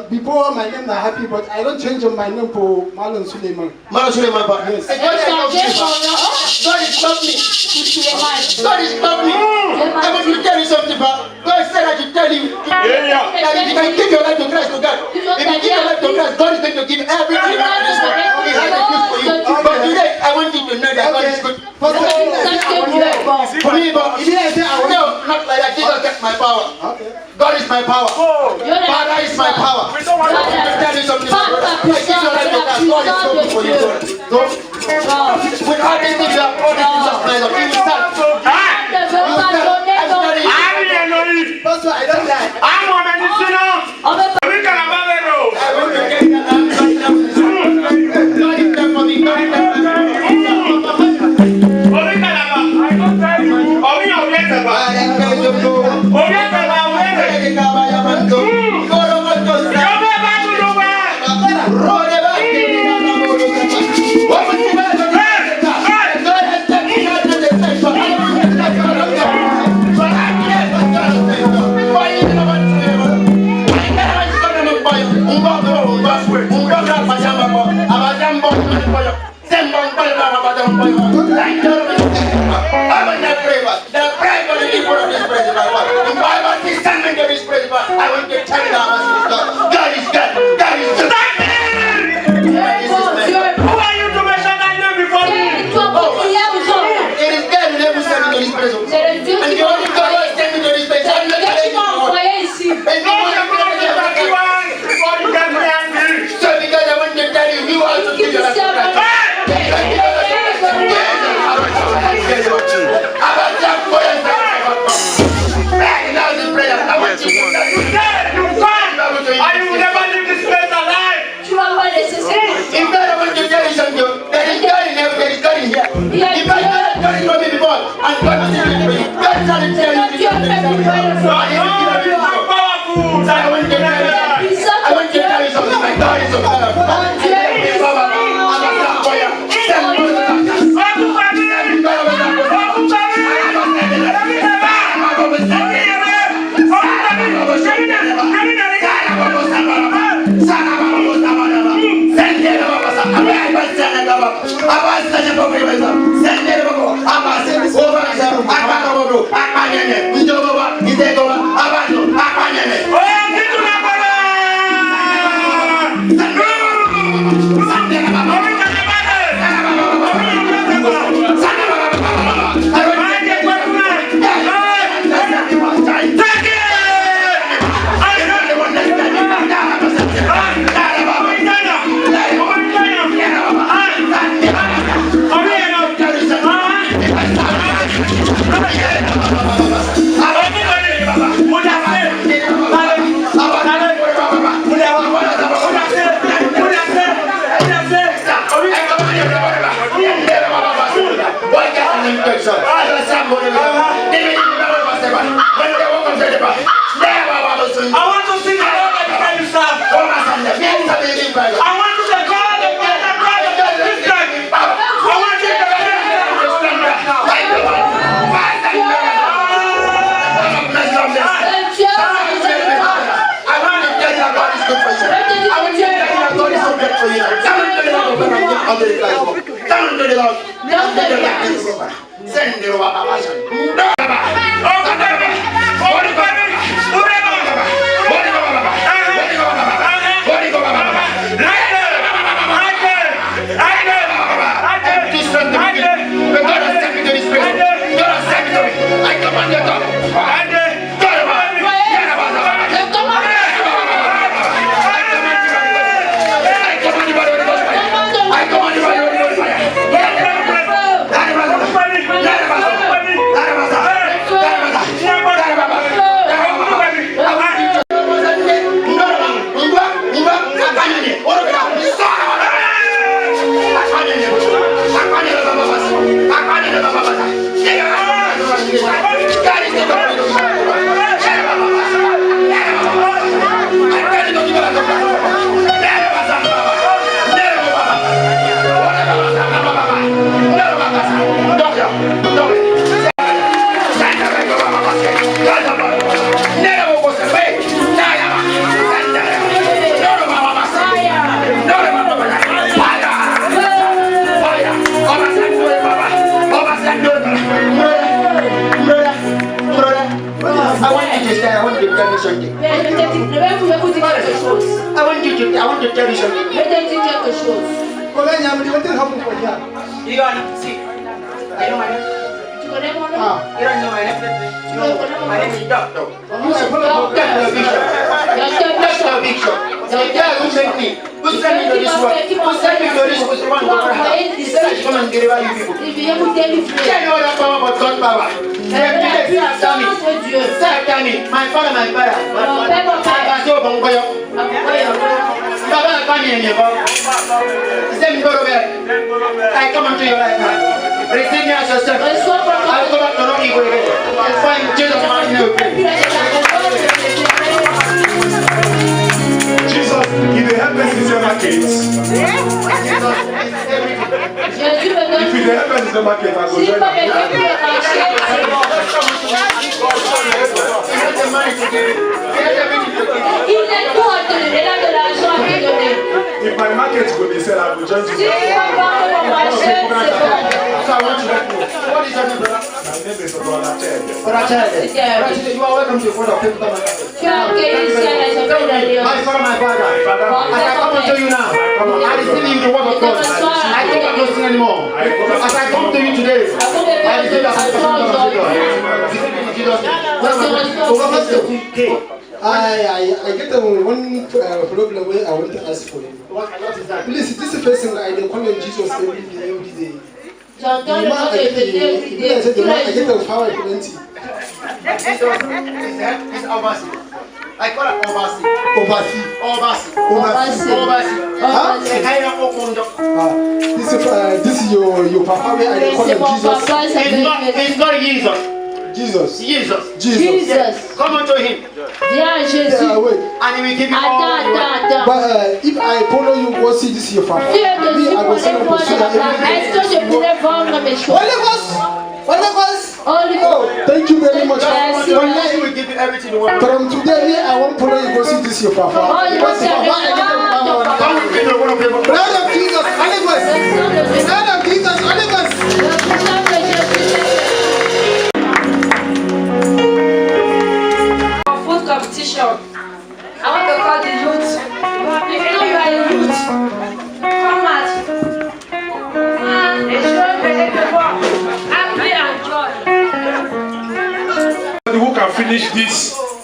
Before my name is Happy, but I don't change my name for Marlon Suleiman. Marlon Suleiman, papa. Yes. God is not me. God is not me. I want to tell you something, papa. God said I should tell you that if you can give your life to Christ, to God, if you give your life to Christ, God is going to give everything in this world. He has a gift for you. But today, I want you to know that God is good. For me, but no, not like that. Jesus gets my power. God is my power. Father is my power. I want to tell you something, my brother. I give your life to Christ. God is so good for you. Without this, you have all this Jesus Christ. You will stand. Pastor, I don't lie. I'm on the I want to get that answer. God is there for me. God is there for me. don't pray. Like that, I will not pray. The prayer for the people of this place, my God. If I want this testament of this place, I want to tell you that God is God. God is God. Who are you to mention that name before me? It is God who never sent me to this place. And the only God who has sent me to this place, I'm not telling you. Before you get me angry. So because I want to tell you, you also give your life to Christ. I will never leave this place alive. If God I want to tell you something, there is God in heaven, there is God in here. If God has done it for me before, and God will tell you, God shall tell you this. I want to tell you something, my God is so powerful. I want to see the Lord that you can serve. I want to say God, the Father, God of this life. I want to see the I want to tell you something. You don't see. I know my name. You don't know my name. My name is Doctor. Doctor Bishop. The guy who sent me. Who sent me to this world? Who sent me to this one? He said, come and deliver you people. You know that power but God power. My father, my father. Baba, come here, send me go over. I come into your life now. Receive me as your son. I'll go back to no evil again. I'll find Jesus' mighty name. Jesus, if the helpers is the market. If the helpers is the market, I go join If my market will be sell, I will join Jesus. What is your name, brother? My name is Odonache. Brother Chede. You are welcome to the Court of People. Tu as accueilli ici à l'Assemblée d'Alliance. My father, my father. As I come unto you now, I receive you the word of God. I don't have no sin anymore. As I come to you today, I receive the sanctification of God. In Jesus' name. I get one problem where I want to ask for you. What is that? Please, this person I dey call him Jesus every day. J'entends le The nom man de Jésus tous I les get jours. the power plenty. It's Obasi. I call it Obasi. Oversee. This is your papa where I dey call C'est him mon Jesus. papa, il s'appelle Jésus. It's not Jesus. Jesus. Jesus. Come unto him, Viens à Jésus. Wait. and he will give you all. Attends. But if I follow you, go see this your papa. Tu es dessus Me, I pour go send les him voir to see that là-bas. every Est-ce que je pourrais vendre mes choses? Holy Ghost. Holy Oh, Ghost. thank you very much. Yes, One yes. day he will give you everything you want. From today, me, I won't follow you, go see this your papa. Holy Because Ghost, the papa, I get the power. Come with me to the Court of People. Blood of Jesus, Holy Ghost. Le sang de Jésus. Blood of Jesus, Holy Ghost. Le sang de Jésus. Food competition. I want to call the youth. If you know you are a youth, come out. And enjoy the work. Happy and joy. Who can finish this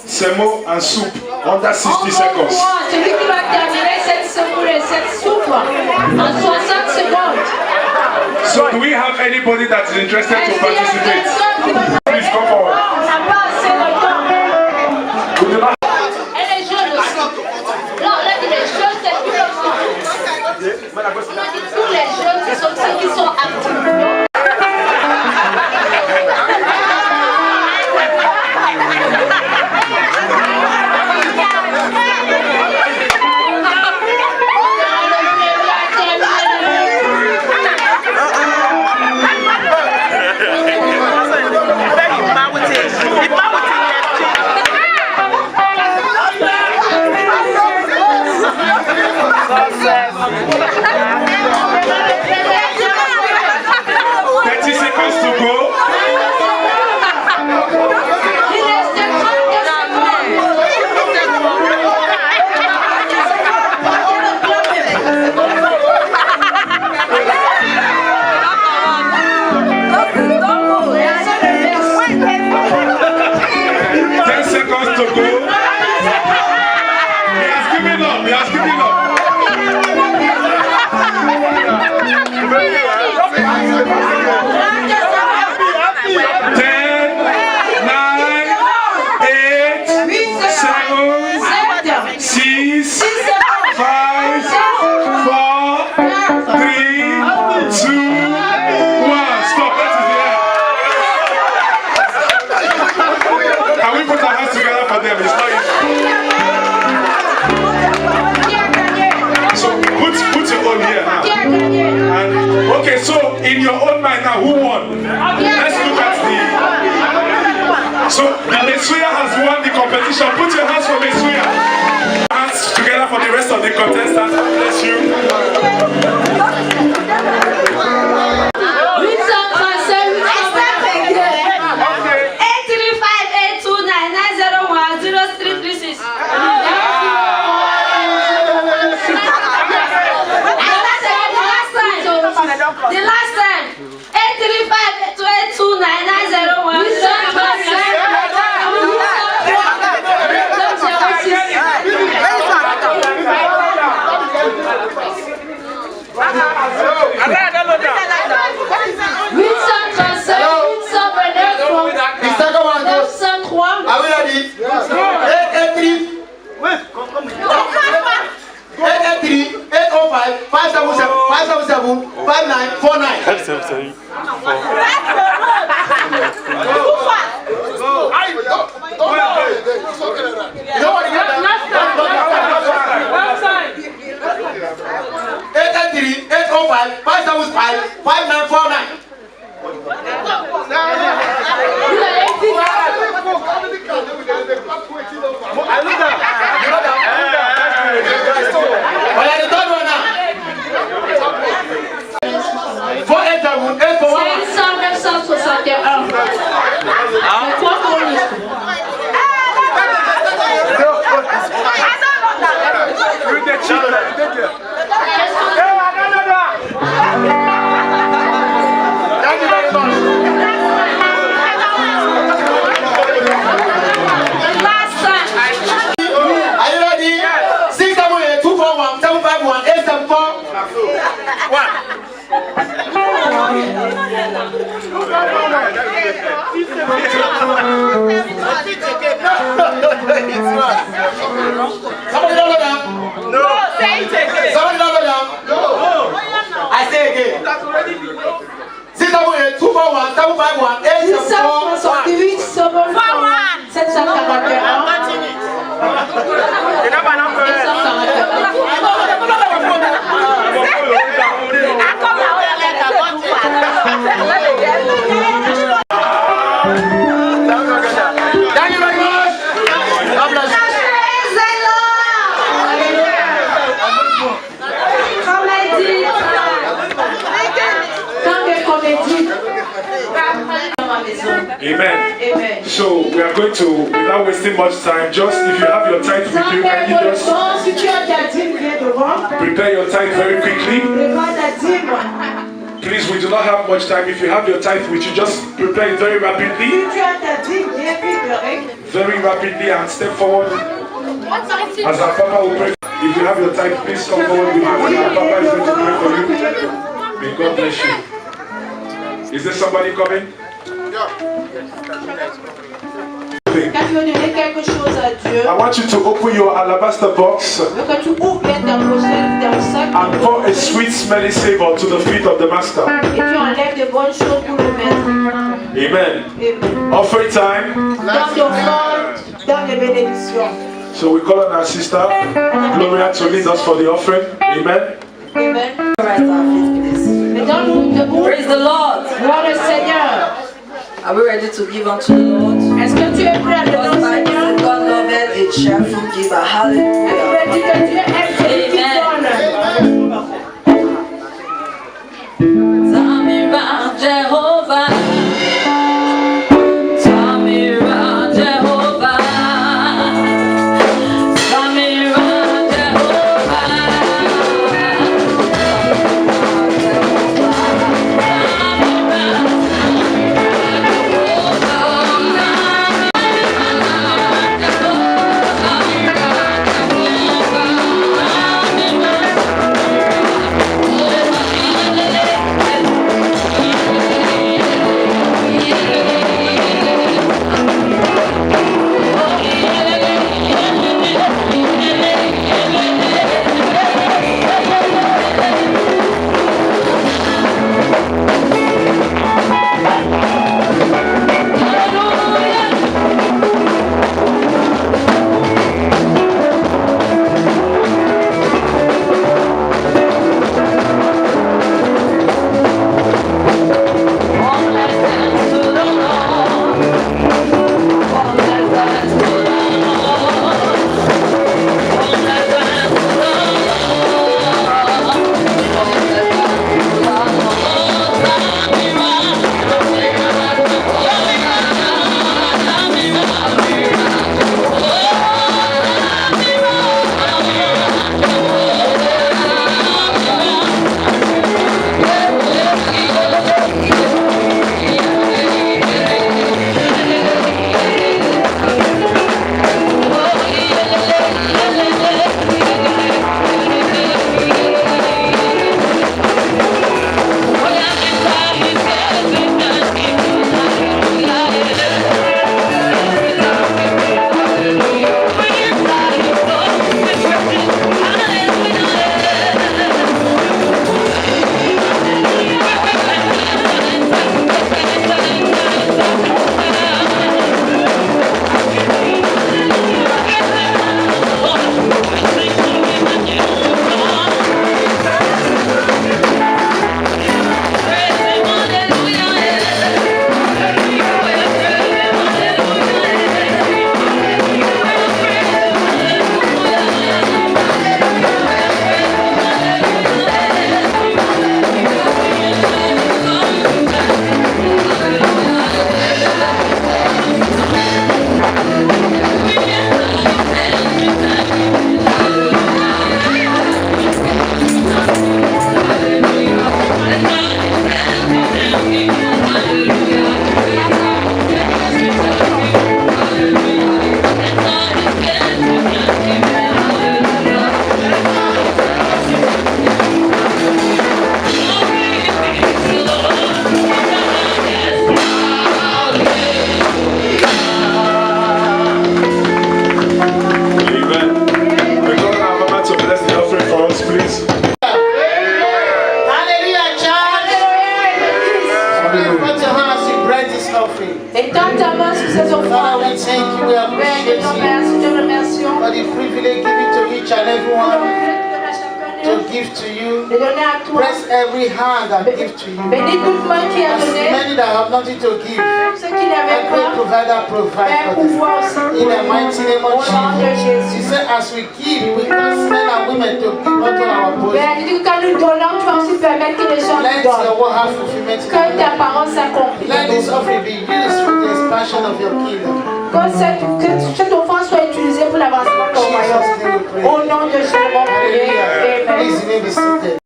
semo and soup under 60 seconds? Celui qui va terminer cette semoule et cette soupe en 60 secondes. So do we have anybody that is interested Est-ce to qu'il y a participate? quelqu'un qui va Please come forward. On n'a pas assez de temps. We do not- Et les jeunes aussi. Non, on a dit les jeunes, c'est tout le monde. On a dit tous les jeunes, ce sont ceux qui sont actifs. in your own mind now, who won? Let's look at the... So, the Mesuya has won the competition. Put your hands for Mesuya. Hands together for the rest of the contestants. God bless you. The last time, 500 960 Somebody don't know that? No, say it again. Somebody don't know that? No. I say again. 671 241 751 874 Thank you very much. God bless you. Amen. Amen. So we are going to, without wasting much time, just if you have your tithe with you, can you just prepare your tithe very quickly? Please, we do not have much time. If you have your tithe with you, just prepare it very rapidly. Very rapidly and step forward. As our Papa will pray. If you have your tithe, please come forward with us. Our Papa is going to pray for you. May God bless you. Is there somebody coming? I want you to open your alabaster box and pour a sweet smelling savor to the feet of the Master. Amen. Offering time. So we call on our sister Gloria to lead us for the offering. Amen. Praise the Lord. Are we ready to give unto the Lord? Est-ce que tu es prêt à donner au Seigneur? God loveth a cheerful giver. Hallelujah. Tamira Jehovah. Tamira Jehovah. Tamira Jehovah. to give to you. De donner à toi. Bless every hand that give to you. Bénis toute main qui a As donné. many that have nothing to give, Ceux qui n'avaient every pas, provider provide Père, for them. pouvoir aussi. In the mighty name Au of nom de Jesus. You Jésus. say as we give, we cause men and women to give unto our bosom. Père, il dit que quand nous donnons, tu vas aussi permettre que les gens nous Let your donnent. word have fulfillment in Que our ta life. parole s'accomplisse. Let this offering be used for the expansion of your kingdom. Que cette offrande soit utilisée pour l'avancement de ton royaume. Au nom de Jésus, mon prière. Hallelujah. Amen. Please you may be seated.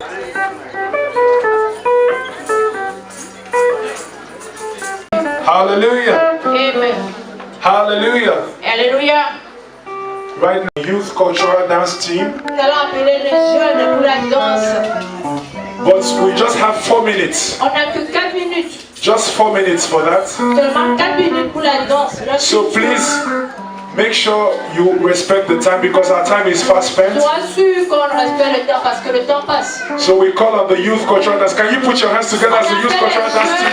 Hallelujah. Amen. Hallelujah. Alléluia. Right now, youth cultural dance team. Nous allons appeler les jeunes pour la danse. But we just have 4 minutes. On n'a que 4 minutes. Just 4 minutes for that. Seulement 4 minutes pour la danse. So please make sure you respect the time because our time is fast spent. Sois sûr qu'on respecte le temps parce que le temps passe. So we call on the youth cultural dance. Can you put your hands together as the youth cultural dance team?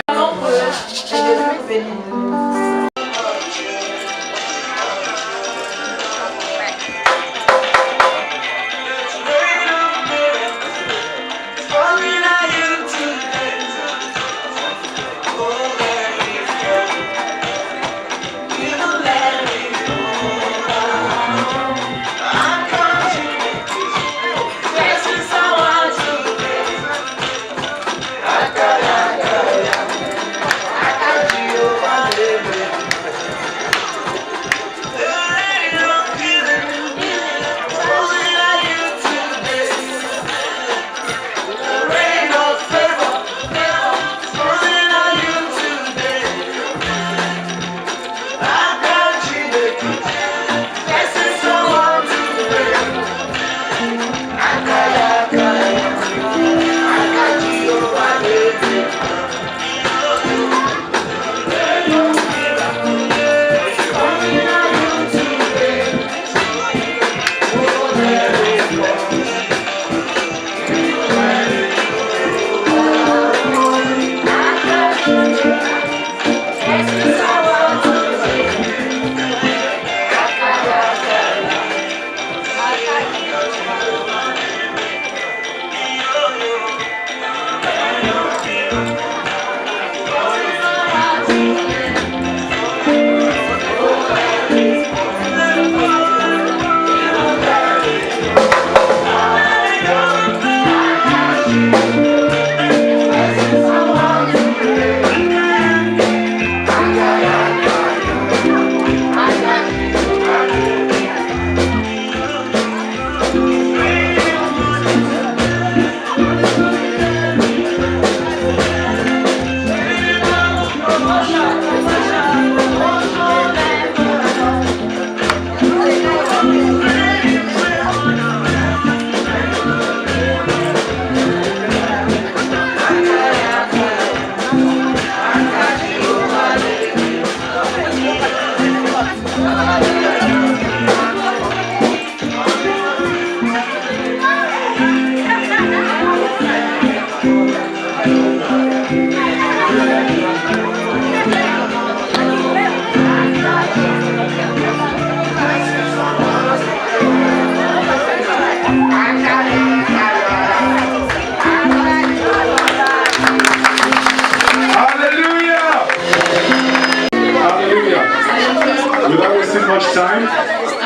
time.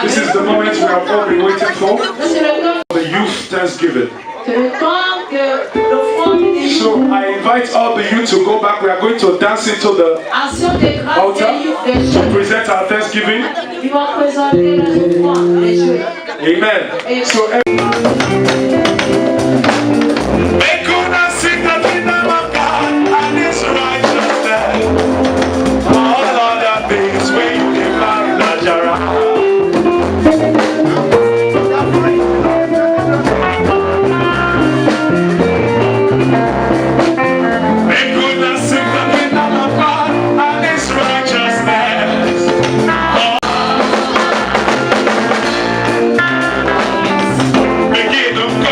This is the moment we have all been waiting for. The youth Thanksgiving. So I invite all the youth to go back. We are going to dance into the altar to present our Thanksgiving. Amen. So begin to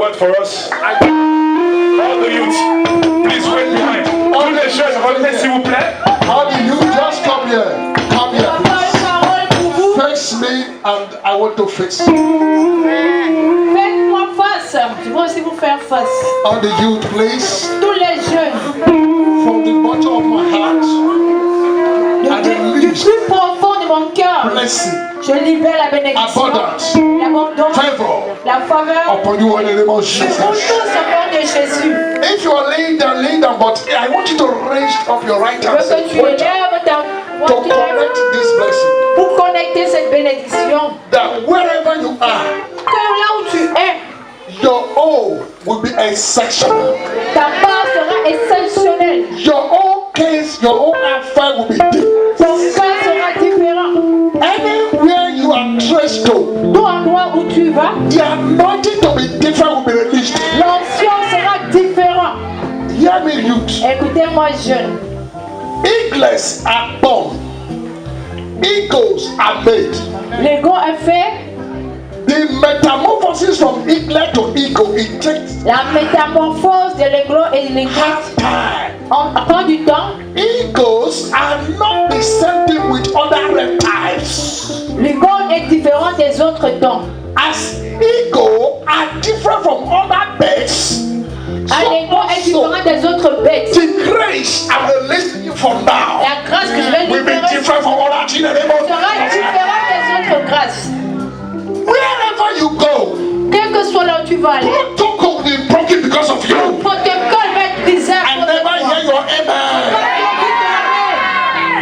word for us. All the youth, please wait behind. Tous les jeunes, revenez s'il vous plaît. How do you just come here? Come here, please. Face me and I want to face you. Faites-moi face. Je veux aussi vous faire face. All the youth, please. Tous les jeunes, From the bottom of my heart, I du release plus profond de mon cœur, blessing, je libère la bénédiction, abundance, l'abondance, favor la faveur upon you in the name of pour Jesus. tous au nom de Jésus. If you are laying down, but I want you to raise up your right Je hand veux que tu élèves ta to voix connect this blessing. pour connecter cette bénédiction. That wherever you are, Que là où tu es, your own will be exceptional. ta part sera exceptionnelle. Your own case, your own affair will be different. Ton cas sera différent. Anywhere you are traced to, Tout endroit où tu vas, the anointing to be different will be released. l'onction sera différente. Hear me, youth. Écoutez-moi, jeunes. Eagles are born. Eagles are made. L'ego est fait. The metamorphosis from eaglet to eagle, it takes La métamorphose de l'aigle et de l'aigrette time. prend du temps. Eagles are not the same thing with other reptiles. L'aigle est différent des autres dons. As eagle are different from other birds, L'aigle est différent des autres bêtes. the grace I'm releasing you from now La grâce que je vais will be libérer different from other things in the name of sera Jesus. différente des autres grâces. Wherever you go, Quel que soit là où tu vas aller, protocol will be broken because of le you. protocole va être brisé à I cause de never toi. hear your amen.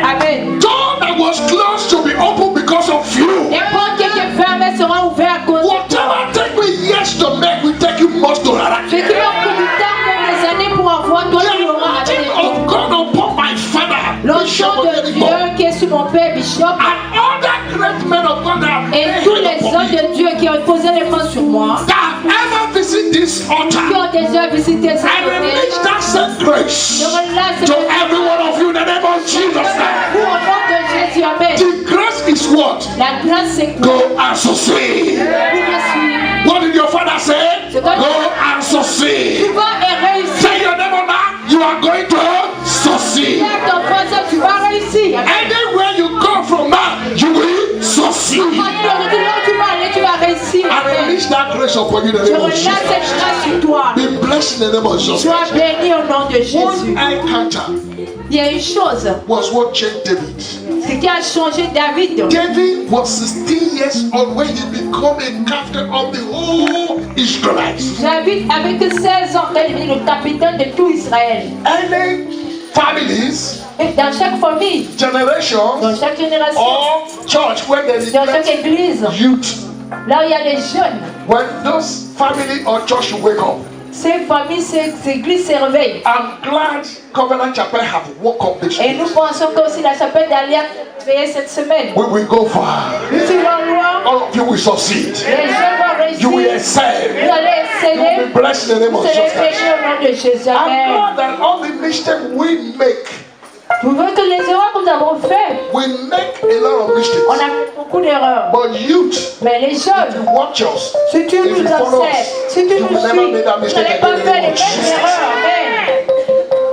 Amen. Door that was closed to be open because of you. Les portes qui étaient fermées seront ouvertes à cause de toi. Whatever take me years to make will take you months to Ce arrive. qui m'a pris du temps pour des années pour avoir, toi tu l'auras avec Think toi. of God upon my father, L'onction de Dieu qui est sur mon père Bishop and all that great men of God that have et prayed tous les for hommes me, de Dieu qui ont posé les mains sur moi, that have ever visit this qui altar. ont déjà visité cette I release côté. that same grace Je relâche to cette every one of you in the name of Jesus. pour au nom de Jésus. Amen. The grace is what? La grâce c'est quoi? Go and succeed. Pour me suivre. What did your father say? C'est quoi? Go and succeed. Tu vas et réussir. Tell your neighbor now, you are going to succeed. Dis à ton voisin, tu vas réussir. Anywhere you come from now, you will succeed. Quand tu vas aller, tu vas réussir. I Amen. release that grace upon you in the Je name of relâche Jesus. cette grâce sur toi. Be blessed in the name of Jesus. Sois béni au nom de Jésus. One encounter Il y a une chose, was what changed David. ce qui a changé David. David was 16 years old when he became a captain of the whole Israelites. David avait que 16 ans quand il est devenu le capitaine de tout Israël. Any families, Et dans chaque famille, generations, dans chaque génération, or church where there is dans chaque église, youth, là où il y a les jeunes, when those family or church wake up, ces familles, ces églises se réveillent. I'm glad Covenant Chapel have woke up this Et week. nous pensons que aussi la chapelle d'Alliance veillait cette semaine. We will go far. Nous allons loin, All of you will succeed. les jeunes vont You will réussir. excel. Vous allez You will exceller. be blessed in the name Vous of allez Jesus Christ. bénir au nom de Jésus. I'm Amen. glad that all the mistakes we make, Vous voyez que les erreurs que nous avons faites, we make a lot of on mistakes. a fait beaucoup d'erreurs. But youth, Mais les jeunes, you watch us. si tu If nous you follow observes, us, si tu you nous will never suis, make that vous mistake n'allez pas again in faire the les name of mêmes Jesus. erreurs. Amen.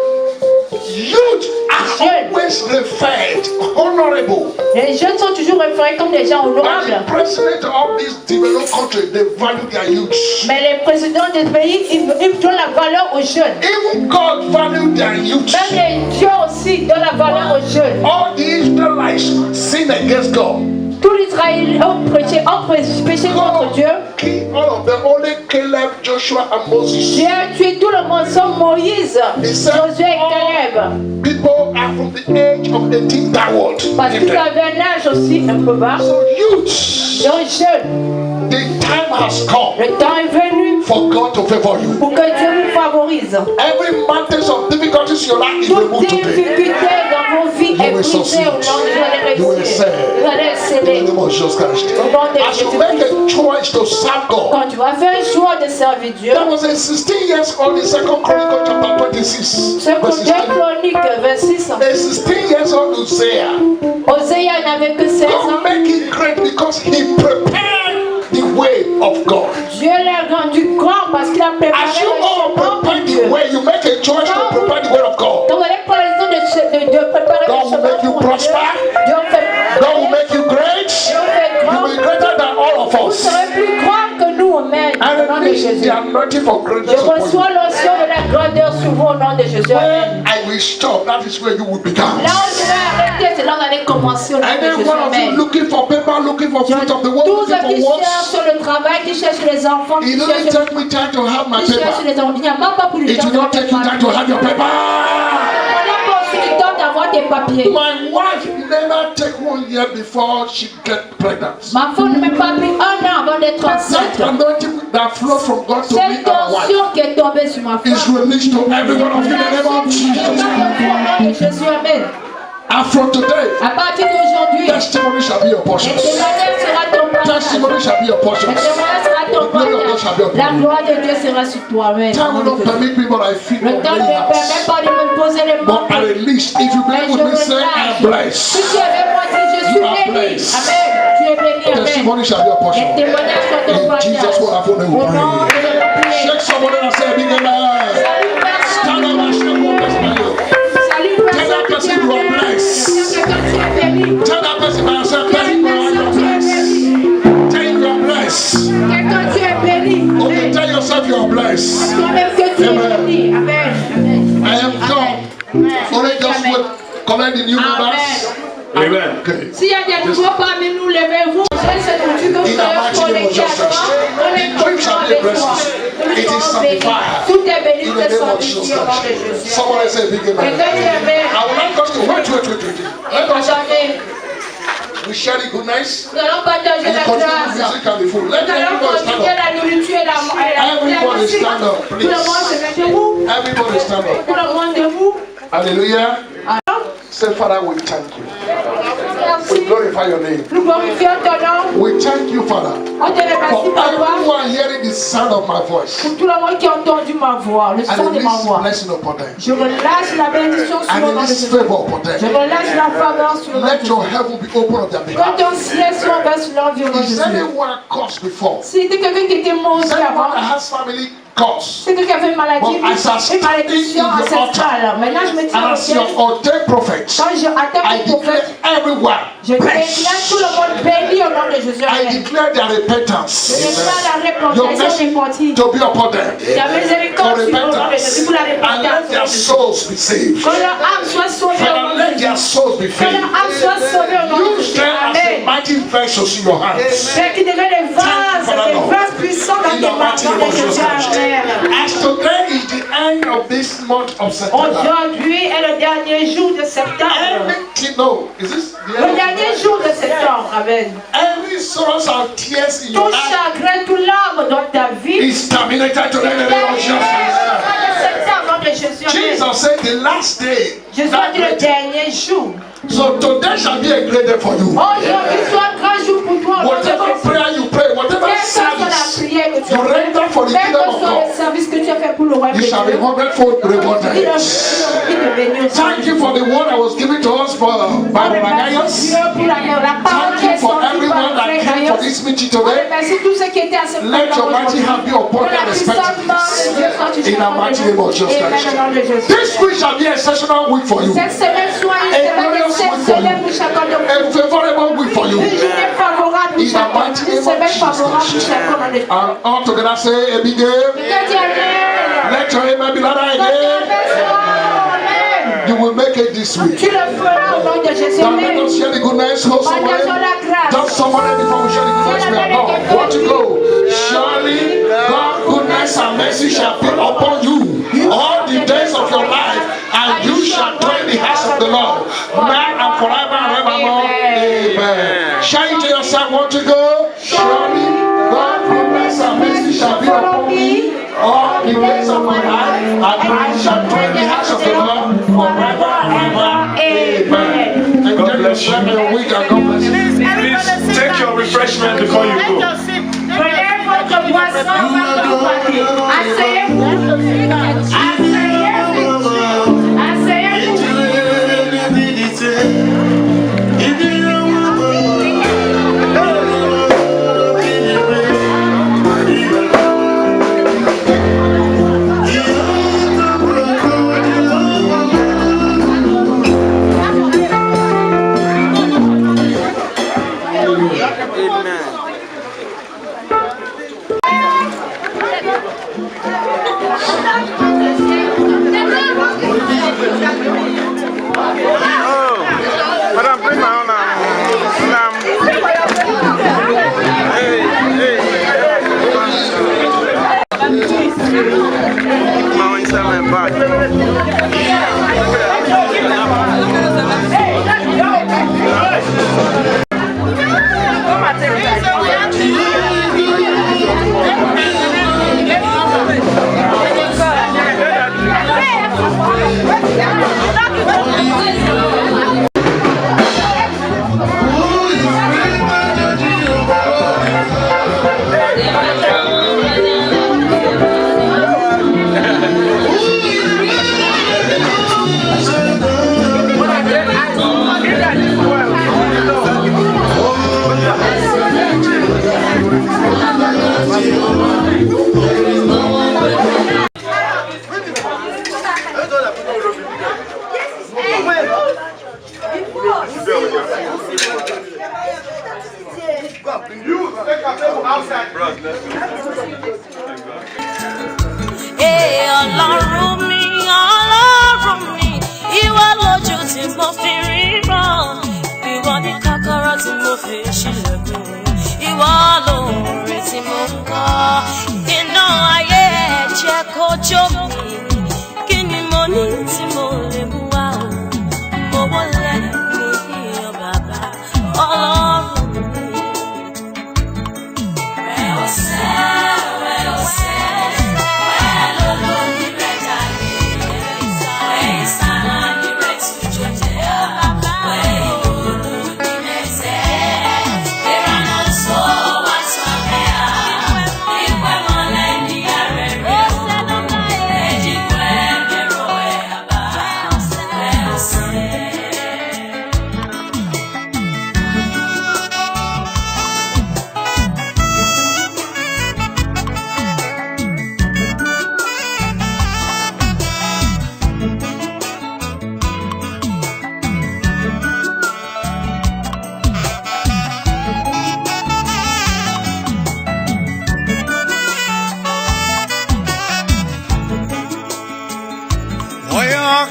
Youth are always referred honorable. Les jeunes sont toujours référés comme des gens And honorables. the president of this developed country, they value their youth. Mais les présidents des pays, ils donnent la valeur aux jeunes. Even God value their youth. Même les dieux aussi donnent la valeur aux jeunes. All the Israelites sin against God. Tous les Israéliens ont péché contre Dieu. Kill all of them, only Caleb, Joshua, and Moses. Dieu a tué tout le monde sauf Moïse, Josué et Caleb. People are from the age of 18 downward. Parce qu'ils avaient un âge aussi un peu bas. So youth, Donc jeunes, the time has come le temps est venu for God to favor you. pour que Dieu vous favorise. Every mountains of difficulties in your life is Toute removed today. difficulté dans vos vies est will brisée succeed. au nom de Dieu. You will Réussir. excel. Vous allez In exceller. the name of Jesus Christ. Au nom de As you make Jésus-Christ. a choice to serve God, Quand tu vas faire un choix de servir Dieu, there was a 16 years old in 2 Chronicles chapter 26. c'est pour verse 2 16. Chroniques 26. A 16 years old Uzziah, Osée n'avait que 16 God ans. make it great because he prepared the way of God. Dieu Dieu l'a rendu grand parce qu'il a préparé As you le all chemin pour prepare Dieu. the way, you make a choice to prepare the word of God. Donc, vous avez pris la décision de préparer God le will chemin make you pour Dieu. prosper. Dieu fait God will make you great. Dieu fait You grand. will be greater than all of Vous us. serez plus grand que nous, Amen. And Au nom de release Jésus. the anointing for Je greatness upon you. reçois l'onction de la grandeur sur vous au nom de Jésus. Amen. When I will stop, that is where you will begin. Là où je vais arrêter, c'est là où vous allez commencer au nom de Any Jésus. one of you Amen. looking for paper, looking for fruit of the world, Tous ceux looking qui for cherchent works, sur le travail, qui cherchent les enfants, qui it doesn't cherchent take me time to have my qui cherchent paper. les enfants. Il n'y a même pas plus de It temps will not take you time to have your paper. On n'a pas aussi du temps d'avoir des papiers. My wife never take 1 year before she get pregnant. Ma femme ne m'a pas pris 1 an avant d'être enceinte. That anointing that flow from God to me Cette and my wife tension qui est tombée sur ma femme. is released to every one of you in the name of Jesus. Au nom de Jésus, Amen. And from today, À partir d'aujourd'hui, testimony shall be your portion. le témoignage sera ton partage. Testimony shall be your portion. Le témoignage sera ton The glory of God shall be partage. upon La you. gloire de Dieu sera sur toi, Amen. Time will not permit me, but I feel Le temps ne me permet pas de me poser les mots. But I release. If you Mais believe je with me, say I am Si blessed. tu es avec moi, dis je suis You are béni. blessed. Amen. Tu es béni, Amen. Testimony shall be your portion. Les témoignages sont ton In partage. Jesus' wonderful name we Au nom de pray. notre prière. Shake somebody and say a big amen. Salut, Stand up and shake one person by you. Salut, Tell that person you are blessed. Tell that person by yourself, person you are blessed. Tell him you are blessed. Quelqu'un, tu es béni. Okay, tell yourself you are blessed. Toi-même que tu es béni. Amen. Amen. I am come. Only just wait. Collect the new members. Amen. Okay. S'il y a des nouveaux parmi nous, levez-vous. C'est pour Dieu que vous In the mighty soyez name of connectés à toi. Jesus. Dream shall be blessed. It is sanctified. Tout est béni, In tout the est name of sanctifié Jesus au nom de Christ. Jésus. Somebody say a big amen. Quelqu'un qui est béni. I would like us to wait. Let us Attendez, we share the goodness nous allons partager and la continue grâce. the music and the food. Let Nous allons everybody stand continuer up. la nourriture et la Everybody musique. stand up, Tout le monde se met debout. Everybody stand up. Tout le monde debout. Hallelujah. Alors, Say, Father, we thank you. We merci. glorify your name. Nous glorifions ton nom. We thank you, Father, On te remercie, for papa, everyone hearing the sound of my voice. pour tout le monde qui a entendu ma voix, le And son de ma release voix. blessing upon them. Je relâche la bénédiction sur And le nom de release Jésus. favor upon Je them. relâche la faveur sur le nom de Let Jésus. your heaven be open on their Que behalf. ton ciel soit ouvert sur leur vie au nom de Is Jésus. anyone cursed before? Si c'était quelqu'un qui était mort Is anyone avant, that has family curse? c'est quelqu'un qui avait une maladie, But as I stand une malédiction in your ancestrale. Maintenant, je me tiens And au as ciel. your ordained prophet, Quand je attaque I le prophète, declare everyone je déclare blessed. tout le monde béni au nom de Jésus. I Amen. declare their Je repentance. déclare la Your repentance mercy repentie. to be upon them. La miséricorde For sur le nom de repentance. Jésus pour la And let their repentance. souls be saved. Que leur âme soit sauvée au Father, nom de let Jésus. their souls be Que leur filled. âme soit sauvée au nom de Use Jésus. them as a Amen. mighty vessels in your hands. Père qui devait des vases puissants dans In tes the mains, mighty dans name les of Jesus Jésus. Christ. Amen. As today is the end of this month of September. Aujourd'hui est le dernier jour de septembre. Anything, no, is this the Le end? dernier jour de septembre, Amen. Every sorrows and tears in your Tout life chagrin, tout larme dans ta vie. is terminated today in the name of Jesus. Septembre de Jésus. Amen. Jesus said the last day. Jésus a dit le dernier jour. So today shall be a great day for you. Aujourd'hui soit un grand jour pour toi. Whatever prayer you pray, whatever Quelle que soit la service prière que tu you as fait, render for the quel kingdom que of soit God, le service que tu as fait pour le royaume you de shall be Dieu, hundredfold rewarded. il te bénit aussi. Thank you for the word that was given to us for by the Nagayas. Pour la parole qui Thank est you for sortie everyone par that les came for Gaïos. this meeting On today. remercie tous ceux qui étaient à ce Let your mighty hand be upon Que la them puissante main de Dieu soit In the mighty name of Jesus Amen, Christ. au nom de Jésus. This week shall be a exceptional week for you. Cette semaine soit une semaine exceptionnelle pour chacun de A vous. favorable week for you. Une journée favorable pour In the chacun. mighty Une name of semaine Jesus favorable pour Christ. chacun de vous. And all together say, Abigail, Quelqu'un dit Amen. let your amen be louder Quand tu again. appelles ça, Amen. You will make it this week. Tu le feras au nom de Jésus. Now let Amen. us share the goodness. Hold somebody. Partageons la grâce. Just somebody before we share the goodness. We are gone. Want to go? Surely God's goodness and mercy shall be upon you all the days of your life, and you shall dwell in the house of the Lord, now and forever and evermore. Amen. Share it to yourself. Want to go? Surely God's goodness and mercy shall be upon me all the days of my life, and I shall dwell in the house of the Lord forever and ever. Amen. And God bless you. Your week and God bless you. Please take your refreshment before you go. Prenez tí mo ń kọ́. Iná ayé ẹ̀jẹ̀ kojú mi. Kí ni mo ní tí mo lè mú wá o? Mo wọlé ní iyọ̀ bàbá Ọlọ́run mi. Rẹ̀ ọ̀sẹ̀, rẹ̀ lólórí rẹ̀ dàbí rẹ̀ ìsáná ní rẹ̀ tuntun jẹ́ rẹ̀ ìlú ní mẹ́sẹ̀. Ìrànà sọ wá sọ́mẹ́ à, ìpẹ́ mọ́lẹ̀ ní ààrẹ rẹ̀ o. Ẹ̀dínkùn ẹ̀mẹ̀rọ ẹ̀ àbá rẹ̀ ọ̀sẹ̀. Voy a